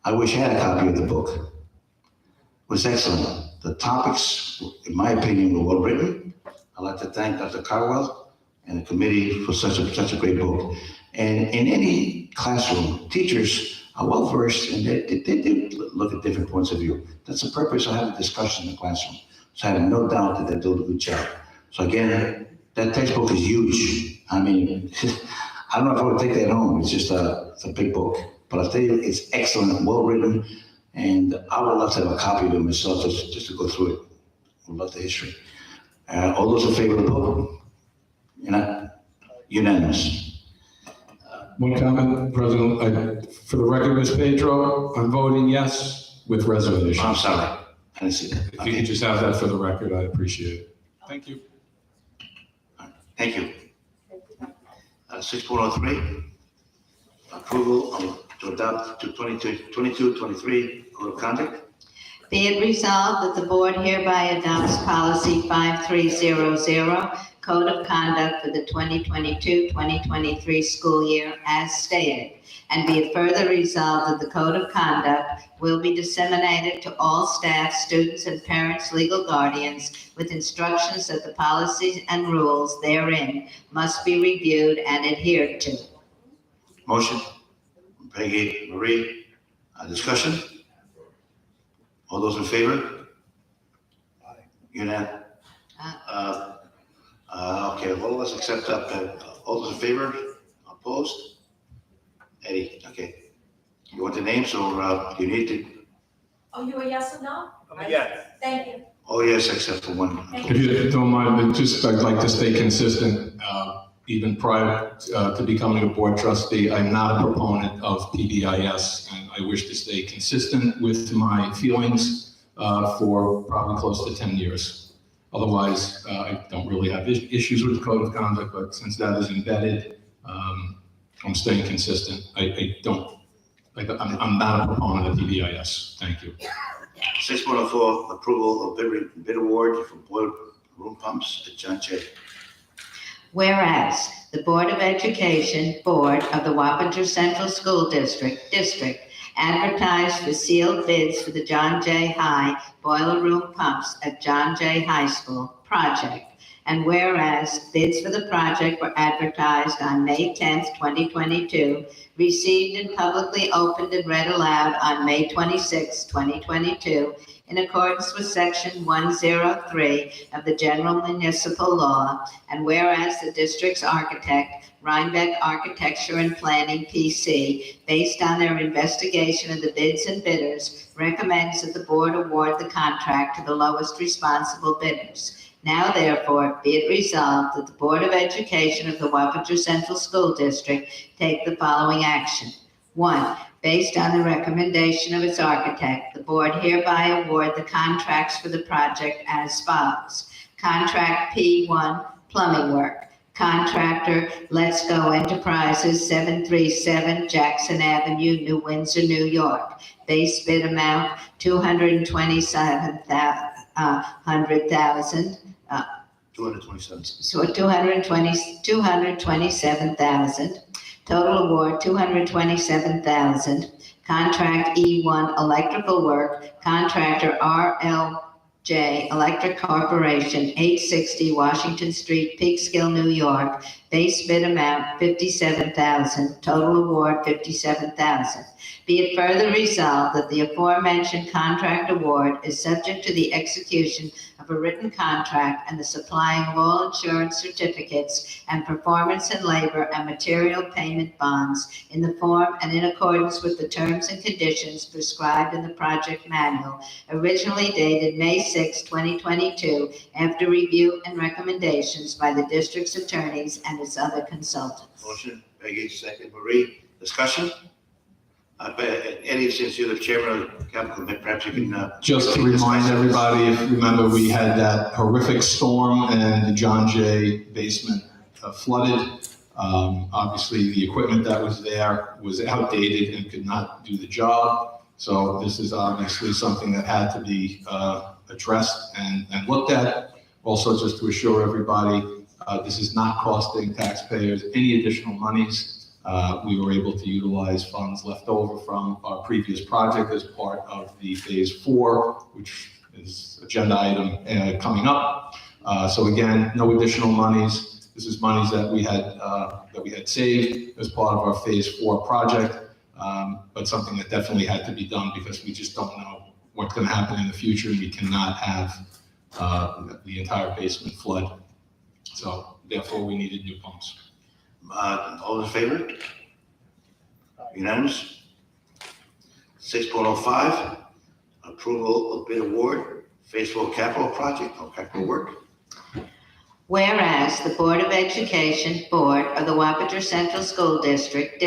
I wish I had a copy of the book. It was excellent. The topics, in my opinion, were well written. I'd like to thank Dr. Caldwell and the committee for such a great book. And in any classroom, teachers are well versed and they do look at different points of view. That's the purpose of having a discussion in the classroom. So I have no doubt that they're doing a good job. So again, that textbook is huge. I mean, I don't know if I would take that home. It's just it's a big book. But I'll tell you, it's excellent, well written, and I would love to have a copy of it myself just to go through it. I love the history. All those in favor of the vote? Unanimous. One comment, President, for the record, Ms. Pedro, I'm voting yes with reservation. I'm sorry, I didn't see that. If you could just have that for the record, I'd appreciate it. Thank you. Thank you. 6.03, approval to adopt to 22-23 code of conduct. Be it resolved that the board hereby adopts policy 5300, Code of Conduct for the 2022-2023 school year as stated. And be it further resolved that the Code of Conduct will be disseminated to all staff, students, and parents, legal guardians, with instructions that the policies and rules therein must be reviewed and adhered to. Motion, Peggy, Marie, discussion? All those in favor? Unanimous. Okay, all of us except, all those in favor? Opposed? Eddie, okay. You want the names or you need to? Oh, you a yes or no? Yes. Thank you. Oh, yes, except for one. Thank If you don't mind, but just I'd like to stay consistent. Even prior to becoming a board trustee, I'm not a proponent of PBIS, and I wish to stay consistent with my feelings for probably close to 10 years. Otherwise, I don't really have issues with the code of conduct, but since that is embedded, I'm staying consistent. I'm not a proponent of PBIS. Thank you. 6.04, approval of bid award for boiler room pumps at John Jay. Whereas the Board of Education Board of the Wappinger Central School District advertised for sealed bids for the John Jay High boiler room pumps at John Jay High School project. And whereas bids for the project were advertised on May 10th, 2022, received and publicly opened and read aloud on May 26, 2022, in accordance with Section 103 of the General Municipal Law, and whereas the district's architect, Rhinebeck Architecture and Planning, PC, based on their investigation of the bids and bidders, recommends that the board award the contract to the lowest responsible bidders. Now therefore, be it resolved that the Board of Education of the Wappinger Central School District take the following action. 1, based on the recommendation of its architect, the board hereby award the contracts for the project as follows. Contract P1, plumbing work. Contractor, Let's Go Enterprises, 737 Jackson Avenue, New Windsor, New York. Base bid amount, $227,000. 227. So $227,000. Total award, $227,000. Contract E1, electrical work. Contractor RLJ Electric Corporation, 860 Washington Street, Peekskill, New York. Base bid amount, $57,000. Total award, $57,000. Be it further resolved that the aforementioned contract award is subject to the execution of a written contract and the supplying of all insurance certificates and performance and labor and material payment bonds in the form and in accordance with the terms and conditions prescribed in the project manual, originally dated May 6, 2022, after review and recommendations by the district's attorneys and its other consultants. Motion, Peggy, second, Marie. Discussion? Eddie, since you're the chairman of the capital committee, perhaps you can. Just to remind everybody, if you remember, we had that horrific storm and the John Jay basement flooded. Obviously, the equipment that was there was outdated and could not do the job. So this is obviously something that had to be addressed and looked at. Also, just to assure everybody, this is not costing taxpayers any additional monies. We were able to utilize funds left over from our previous project as part of the phase 4, which is agenda item coming up. So again, no additional monies. This is monies that we had saved as part of our phase 4 project, but something that definitely had to be done because we just don't know what's going to happen in the future. We cannot have the entire basement flood. So therefore, we needed new pumps. All in favor? Unanimous? 6.05, approval of bid award, phase 4 capital project or capital work. Whereas the Board of Education Board of the Wappinger Central School District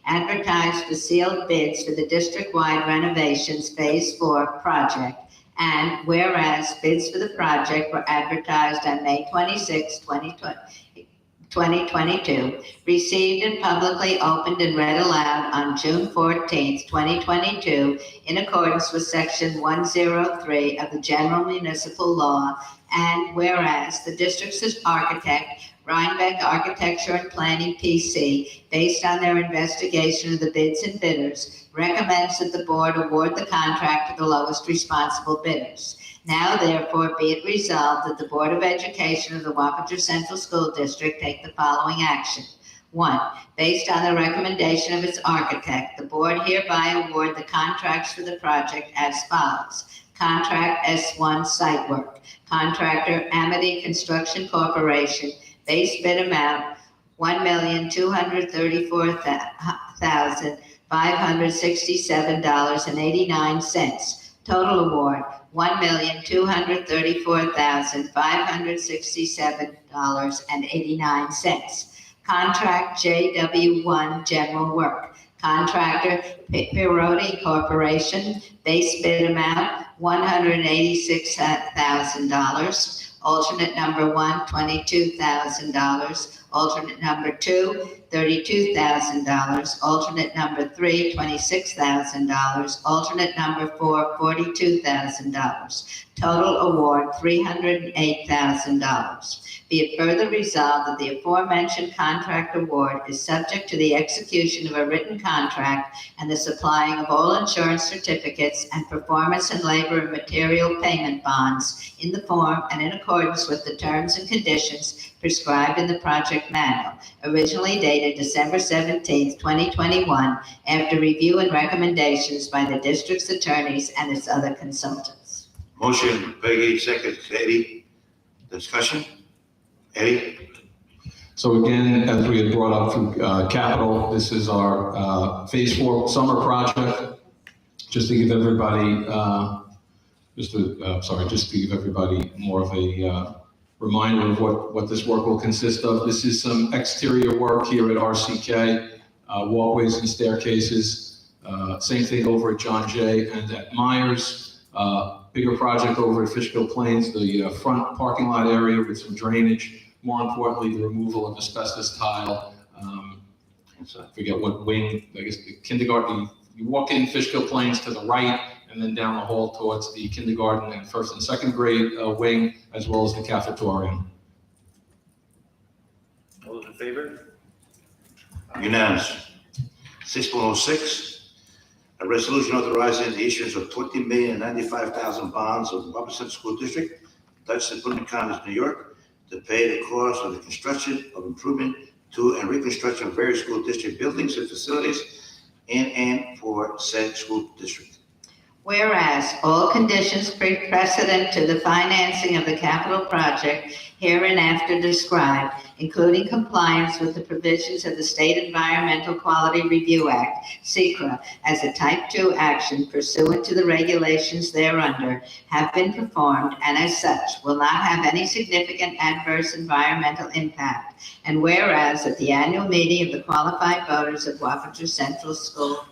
advertised for sealed bids for the district-wide renovations Phase 4 project. And whereas bids for the project were advertised on May 26, 2022, received and publicly opened and read aloud on June 14, 2022, in accordance with Section 103 of the General Municipal Law. And whereas the district's architect, Rhinebeck Architecture and Planning PC, based on their investigation of the bids and bidders, recommends that the board award the contract to the lowest responsible bidders. Now therefore be it resolved that the Board of Education of the Wappinger Central School District take the following action. 1, based on the recommendation of its architect, the board hereby award the contracts for the project as follows. Contract S1 site work. Contractor Amity Construction Corporation. Base bid amount $1,234,567.89. Total award $1,234,567.89. Contract JW1 General Work. Contractor Perotti Corporation. Base bid amount $186,000. Alternate number 1, $22,000. Alternate number 2, $32,000. Alternate number 3, $26,000. Alternate number 4, $42,000. Total award, $308,000. Be it further resolved that the aforementioned contract award is subject to the execution of a written contract and the supplying of all insurance certificates and performance and labor and material payment bonds in the form and in accordance with the terms and conditions prescribed in the project manual, originally dated December 17, 2021, after review and recommendations by the district's attorneys and its other consultants. Motion, Peggy, second, Eddie. Discussion? Eddie? So again, as we had brought up through capital, this is our Phase 4 summer project. Just to give everybody, just to give everybody more of a reminder of what this work will consist of. This is some exterior work here at RCK, walkways and staircases. Same thing over at John Jay and at Myers. Bigger project over at Fishkill Plains, the front parking lot area with some drainage. More importantly, the removal of asbestos tile. I forget what wing, I guess the kindergarten. You walk in Fishkill Plains to the right, and then down the hall towards the kindergarten and first and second grade wing, as well as the cafetorium. All those in favor? Unanimous. 6.06, a resolution authorizing the issuance of 20,095,000 bonds of the Wappinger Central School District, Dutch and Putnam Counties, New York, to pay the cost of the construction of improvement to and reconstruction of various school district buildings and facilities in and for said school district. Whereas all conditions precedent to the financing of the capital project hereinafter described, including compliance with the provisions of the State Environmental Quality Review Act, (SEQRA), as a Type 2 action pursuant to the regulations thereunder, have been performed and as such will not have any significant adverse environmental impact. And whereas at the annual meeting of the qualified voters of Wappinger Central School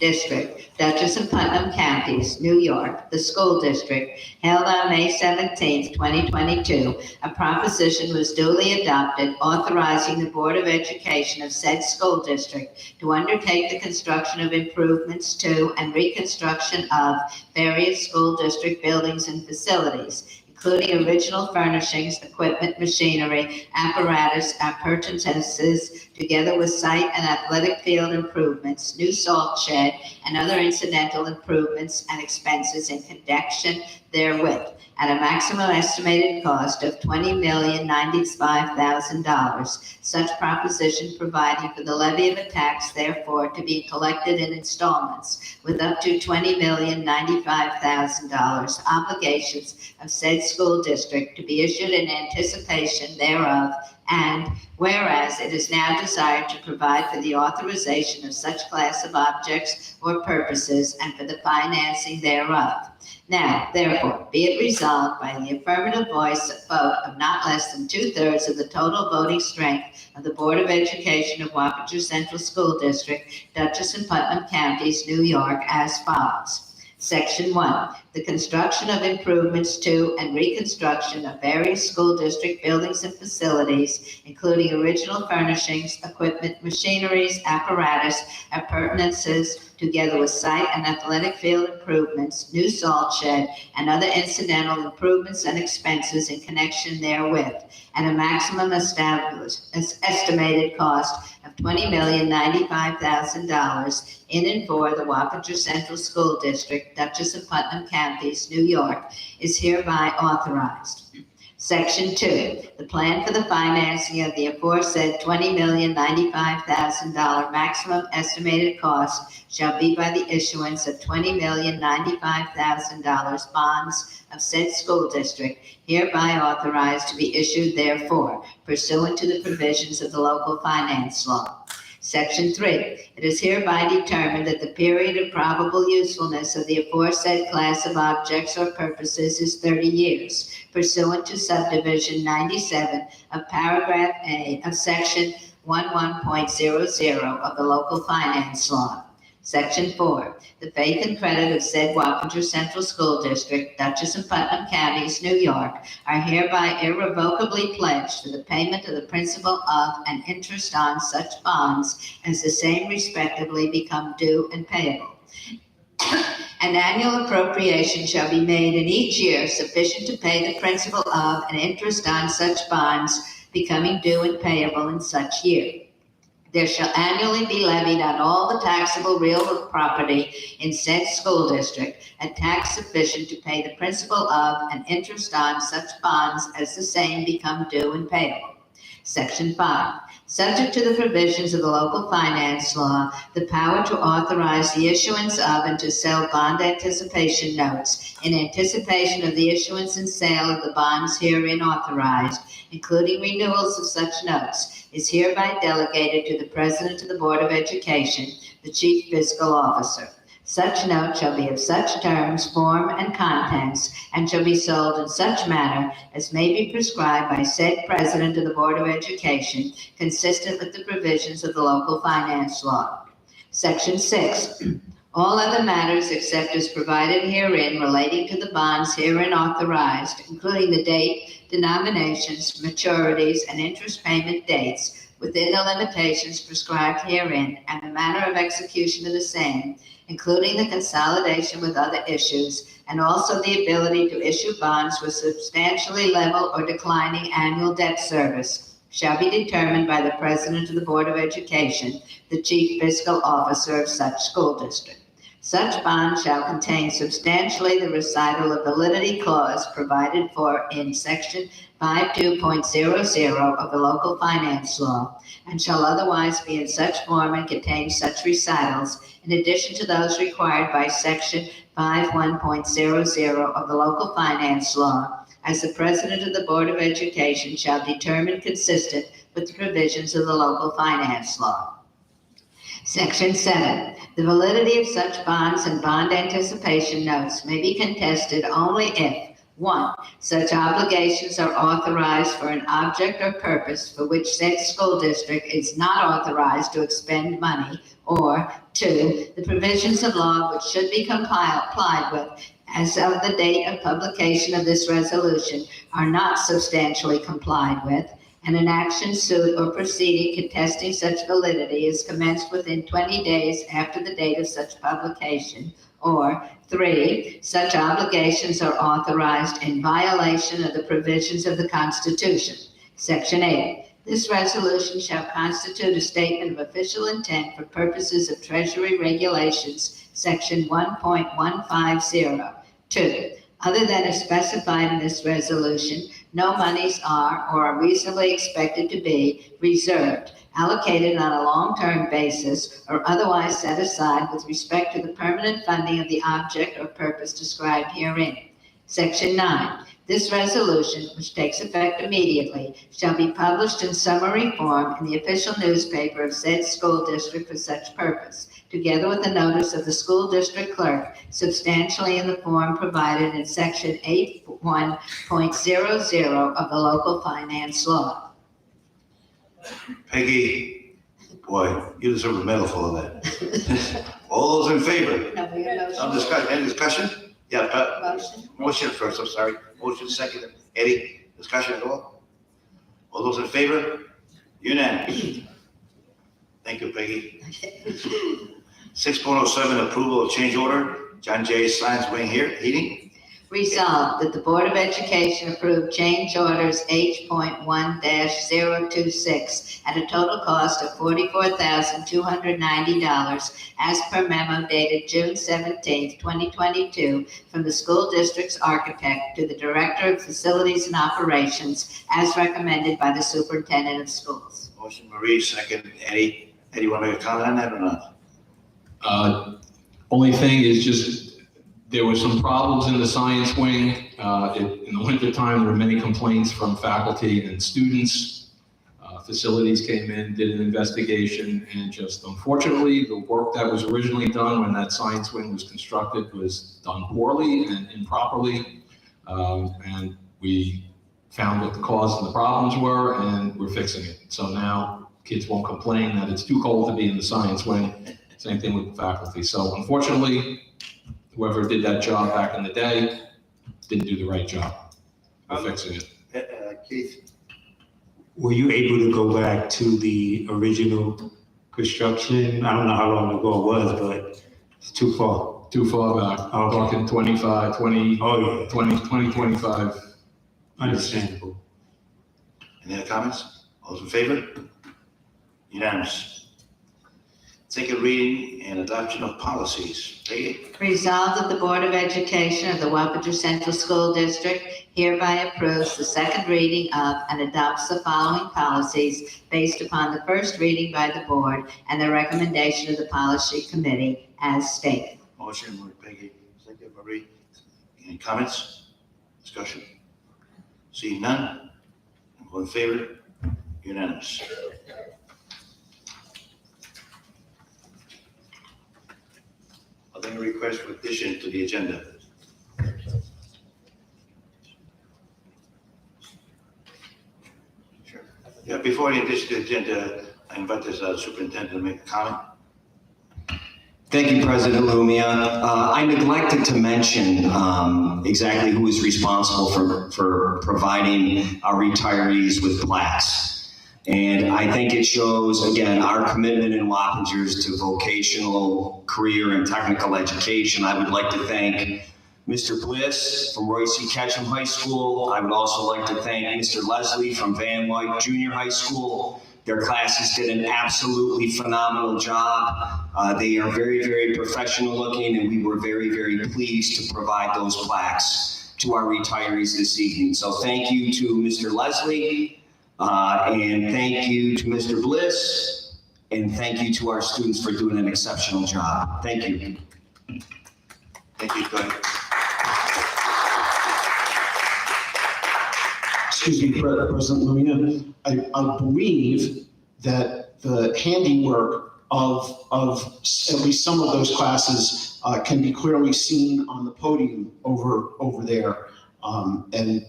District, Dutchess and Putnam Counties, New York, the school district, held on May 17, 2022, a proposition was duly adopted authorizing the Board of Education of said school district to undertake the construction of improvements to and reconstruction of various school district buildings and facilities, including original furnishings, equipment, machinery, apparatus, appurtenances, together with site and athletic field improvements, new salt shed, and other incidental improvements and expenses in connection therewith, at a maximum estimated cost of $20,095,000. Such proposition providing for the levy of a tax, therefore, to be collected in installments, with up to $20,095,000 obligations of said school district to be issued in anticipation thereof, And whereas it is now desired to provide for the authorization of such class of objects or purposes and for the financing thereof. Now, therefore, be it resolved by the affirmative vote of not less than 2/3 of the total voting strength of the Board of Education of Wappinger Central School District, Dutchess and Putnam Counties, New York, as follows. Section 1, the construction of improvements to and reconstruction of various school district buildings and facilities, including original furnishings, equipment, machineries, apparatus, appurtenances, together with site and athletic field improvements, new salt shed, and other incidental improvements and expenses in connection therewith, at a maximum estimated cost of $20,095,000 in and for the Wappinger Central School District, Dutchess and Putnam Counties, New York, is hereby authorized. Section 2, the plan for the financing of the aforesaid $20,095,000 maximum estimated cost shall be by the issuance of $20,095,000 bonds of said school district, hereby authorized to be issued therefore, pursuant to the provisions of the local finance law. Section 3, it is hereby determined that the period of probable usefulness of the aforesaid class of objects or purposes is 30 years, pursuant to subdivision 97 of paragraph A of section 11.00 of the local finance law. Section 4, the faith and credit of said Wappinger Central School District, Dutchess and Putnam Counties, New York, are hereby irrevocably pledged for the payment of the principal of and interest on such bonds as the same respectively become due and payable. An annual appropriation shall be made in each year sufficient to pay the principal of and interest on such bonds becoming due and payable in such year. There shall annually be levied on all the taxable real property in said school district a tax sufficient to pay the principal of and interest on such bonds as the same become due and payable. Section 5. Subject to the provisions of the local finance law, the power to authorize the issuance of and to sell bond anticipation notes in anticipation of the issuance and sale of the bonds herein authorized, including renewals of such notes, is hereby delegated to the President of the Board of Education, the Chief Fiscal Officer. Such note shall be of such terms, form, and contents, and shall be sold in such manner as may be prescribed by said President of the Board of Education, consistent with the provisions of the local finance law. Section 6. All other matters except as provided herein relating to the bonds herein authorized, including the date, denominations, maturities, and interest payment dates, within the limitations prescribed herein, and the manner of execution of the same, including the consolidation with other issues, and also the ability to issue bonds with substantially level or declining annual debt service, shall be determined by the President of the Board of Education, the Chief Fiscal Officer of such school district. Such bond shall contain substantially the recital of validity clause provided for in section 52.00 of the local finance law, and shall otherwise be in such form and contain such recitals, in addition to those required by section 51.00 of the local finance law, as the President of the Board of Education shall determine consistent with the provisions of the local finance law. Section 7. The validity of such bonds and bond anticipation notes may be contested only if 1. Such obligations are authorized for an object or purpose for which said school district is not authorized to expend money, or 2. The provisions of law which should be complied with as of the date of publication of this resolution are not substantially complied with, and an action, suit, or proceeding contesting such validity is commenced within 20 days after the date of such publication, or 3, such obligations are authorized in violation of the provisions of the Constitution. Section 8. This resolution shall constitute a statement of official intent for purposes of Treasury Regulations, Section 1.150. 2. Other than is specified in this resolution, no monies are or are reasonably expected to be reserved, allocated on a long-term basis, or otherwise set aside with respect to the permanent funding of the object or purpose described herein. Section 9. This resolution, which takes effect immediately, shall be published in summary form in the official newspaper of said school district for such purpose, together with a notice of the school district clerk substantially in the form provided in section 81.00 of the local finance law. Peggy, boy, you deserve a medal for all that. All those in favor? No, we have Some motion. discussion, any discussion? Yeah, Motion. motion first, I'm sorry. Motion second. Eddie, discussion at all? All those in favor? Unanimous. Thank you, Peggy. 6.07, approval of change order, John J. Science Wing here, heating. Resolved that the Board of Education approve change orders H.1-026 at a total cost of $44,290 as per memo dated June 17, 2022, from the school district's architect to the Director of Facilities and Operations as recommended by the Superintendent of Schools. Motion Marie, second Eddie. Eddie, want to make a comment on that or not? Only thing is just, there were some problems in the science wing. In the wintertime, there were many complaints from faculty and students. Facilities came in, did an investigation, and just unfortunately, the work that was originally done when that science wing was constructed was done poorly and improperly. And we found what the cause of the problems were, and we're fixing it. So now kids won't complain that it's too cold to be in the science wing. Same thing with the faculty. So unfortunately, whoever did that job back in the day didn't do the right job. We're fixing it. Keith? Were you able to go back to the original construction? I don't know how long ago it was, but it's too far. Too far back. I'm talking 25, 20, Oh, yeah. 25. Understandable. Any other comments? All those in favor? Unanimous. Second reading and adoption of policies. Peggy? Resolved that the Board of Education of the Wappinger Central School District hereby approves the second reading of and adopts the following policies based upon the first reading by the board and the recommendation of the policy committee as stated. Motion by Peggy, second Marie. Any comments? Discussion? Seeing none? All in favor? Unanimous. Are there any requests for addition to the agenda? Sure. Yeah, before any addition to the agenda, I invite the superintendent to make a comment. Thank you, President Lumia. I neglected to mention exactly who is responsible for providing our retirees with plaques. And I think it shows, again, our commitment in Wappingers to vocational, career, and technical education. I would like to thank Mr. Bliss from Royce C. Ketchum High School. I would also like to thank Mr. Leslie from Van Wyck Junior High School. Their classes did an absolutely phenomenal job. They are very, very professional looking, and we were very, very pleased to provide those plaques to our retirees this evening. So thank you to Mr. Leslie, and thank you to Mr. Bliss, and thank you to our students for doing an exceptional job. Thank you. Thank you, Doug. Excuse me, President Lumia, I believe that the handiwork of at least some of those classes can be clearly seen on the podium over there. And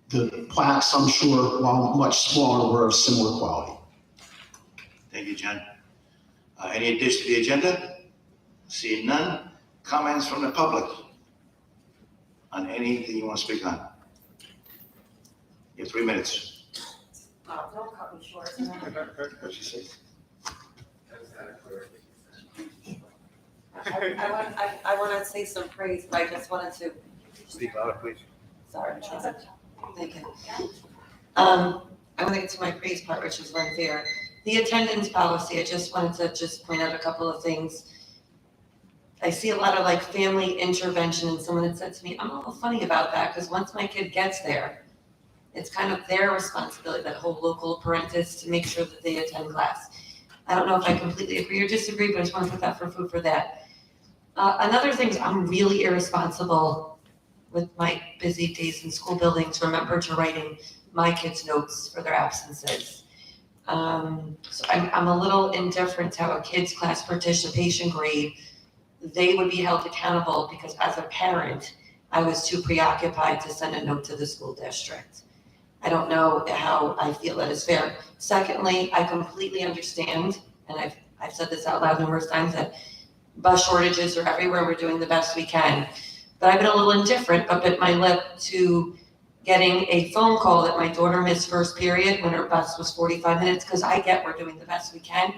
the plaques, I'm sure, while much smaller, were of similar quality. Thank you, John. Any addition to the agenda? Seeing none. Comments from the public on anything you want to speak on? You have 3 minutes. Don't cut me short. What'd she say? I want to say some praise, but I just wanted to, Speak louder, please. sorry. Thank you. I want to get to my praise part, which is right there. The attendance policy, I just wanted to point out a couple of things. I see a lot of like family intervention, and someone had said to me, I'm a little funny about that, because once my kid gets there, it's kind of their responsibility, that whole local parentis, to make sure that they attend class. I don't know if I completely agree or disagree, but I just want to put that for food for that. Another thing is I'm really irresponsible with my busy days in school buildings, remember to writing my kids' notes for their absences. So I'm a little indifferent to how a kid's class participation grade, they would be held accountable because as a parent, I was too preoccupied to send a note to the school district. I don't know how I feel that is fair. Secondly, I completely understand, and I've said this out loud numerous times, that bus shortages are everywhere, we're doing the best we can. But I've been a little indifferent, but bit my lip to getting a phone call that my daughter missed first period when her bus was 45 minutes, because I get we're doing the best we can.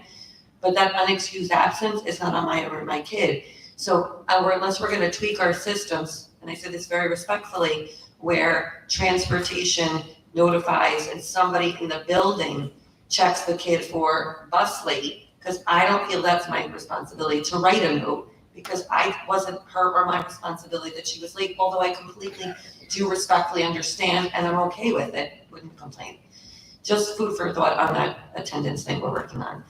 But that unexcused absence is not on my or my kid. So unless we're gonna tweak our systems, and I say this very respectfully, where transportation notifies and somebody in the building checks the kid for bus late, because I don't feel that's my responsibility to write a note, because I wasn't her or my responsibility that she was late, although I completely do respectfully understand and I'm okay with it, wouldn't complain. Just food for thought on that attendance thing we're working on.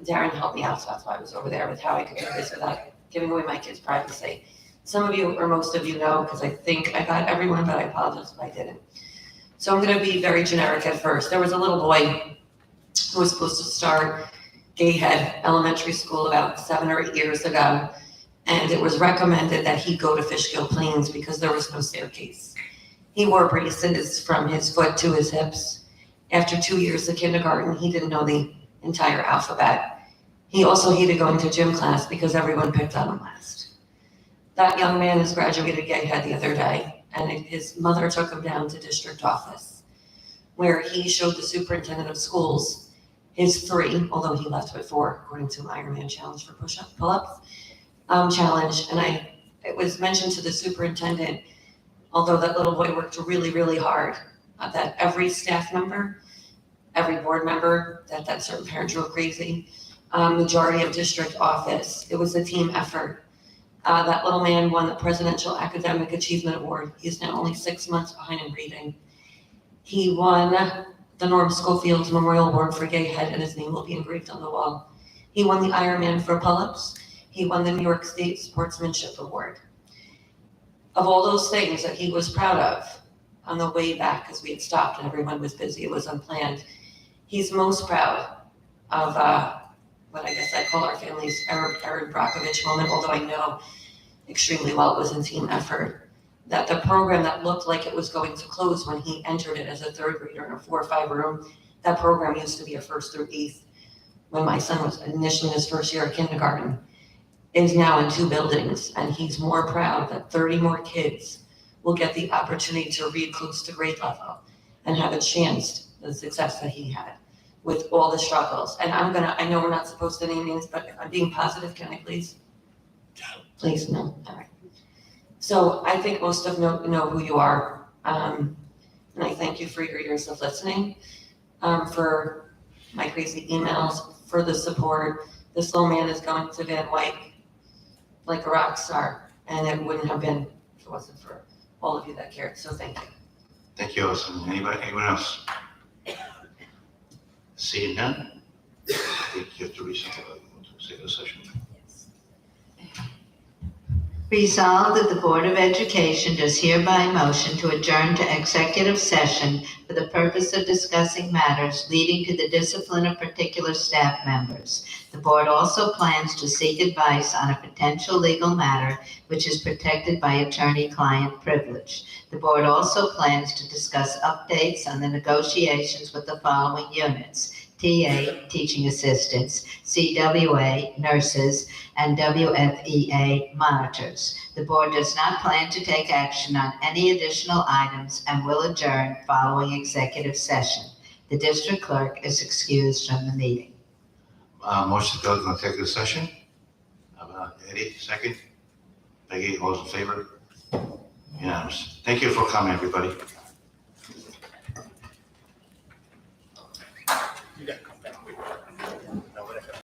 Darren helped me out, so that's why I was over there with how I could do this without giving away my kids' privacy. Some of you or most of you know, because I think I got everyone, but I apologize if I didn't. So I'm gonna be very generic at first. There was a little boy who was supposed to start Gayhead Elementary School about 7 or 8 years ago, and it was recommended that he go to Fishkill Plains because there was no staircase. He wore braces from his foot to his hips. After 2 years of kindergarten, he didn't know the entire alphabet. He also hated going to gym class because everyone picked on him last. That young man has graduated Gayhead the other day, and his mother took him down to district office, where he showed the superintendent of schools his 3, although he left with 4, according to my Ironman challenge for pull-ups, challenge. And it was mentioned to the superintendent, although that little boy worked really, really hard, that every staff member, every board member, that certain parent drove crazy, majority of district office, it was a team effort. That little man won the Presidential Academic Achievement Award. He's now only 6 months behind in reading. He won the Norm Schofield Memorial Award for Gayhead, and his name will be engraved on the wall. He won the Ironman for pull-ups. He won the New York State Sportsmanship Award. Of all those things that he was proud of on the way back, because we had stopped and everyone was busy, it was unplanned, he's most proud of what I guess I call our family's Erin Brockovich moment, although I know extremely well it was a team effort, that the program that looked like it was going to close when he entered it as a 3rd grader in a 4 or 5 room, that program used to be a 1st through 8th when my son was initially in his first year of kindergarten, is now in 2 buildings, and he's more proud that 30 more kids will get the opportunity to read close to grade level and have a chance the success that he had with all the struggles. And I know we're not supposed to name names, but if I'm being positive, can I please? Please, no, all right. So I think most of you know who you are. And I thank you for your years of listening, for my crazy emails, for the support. This little man is going to Van Wyck like a rock star, and it wouldn't have been if it wasn't for all of you that cared, so thank you. Thank you, Alison. Anyone else? Seeing none? I think you have to reset the executive session. Resolved that the Board of Education does hereby motion to adjourn to executive session for the purpose of discussing matters leading to the discipline of particular staff members. The board also plans to seek advice on a potential legal matter which is protected by attorney-client privilege. The board also plans to discuss updates on the negotiations with the following units: TA, teaching assistants, CWA, nurses, and WFEA, monitors. The board does not plan to take action on any additional items and will adjourn following executive session. The district clerk is excused from the meeting. Motion to go to executive session. Eddie, second. Peggy, all those in favor? Unanimous. Thank you for coming, everybody.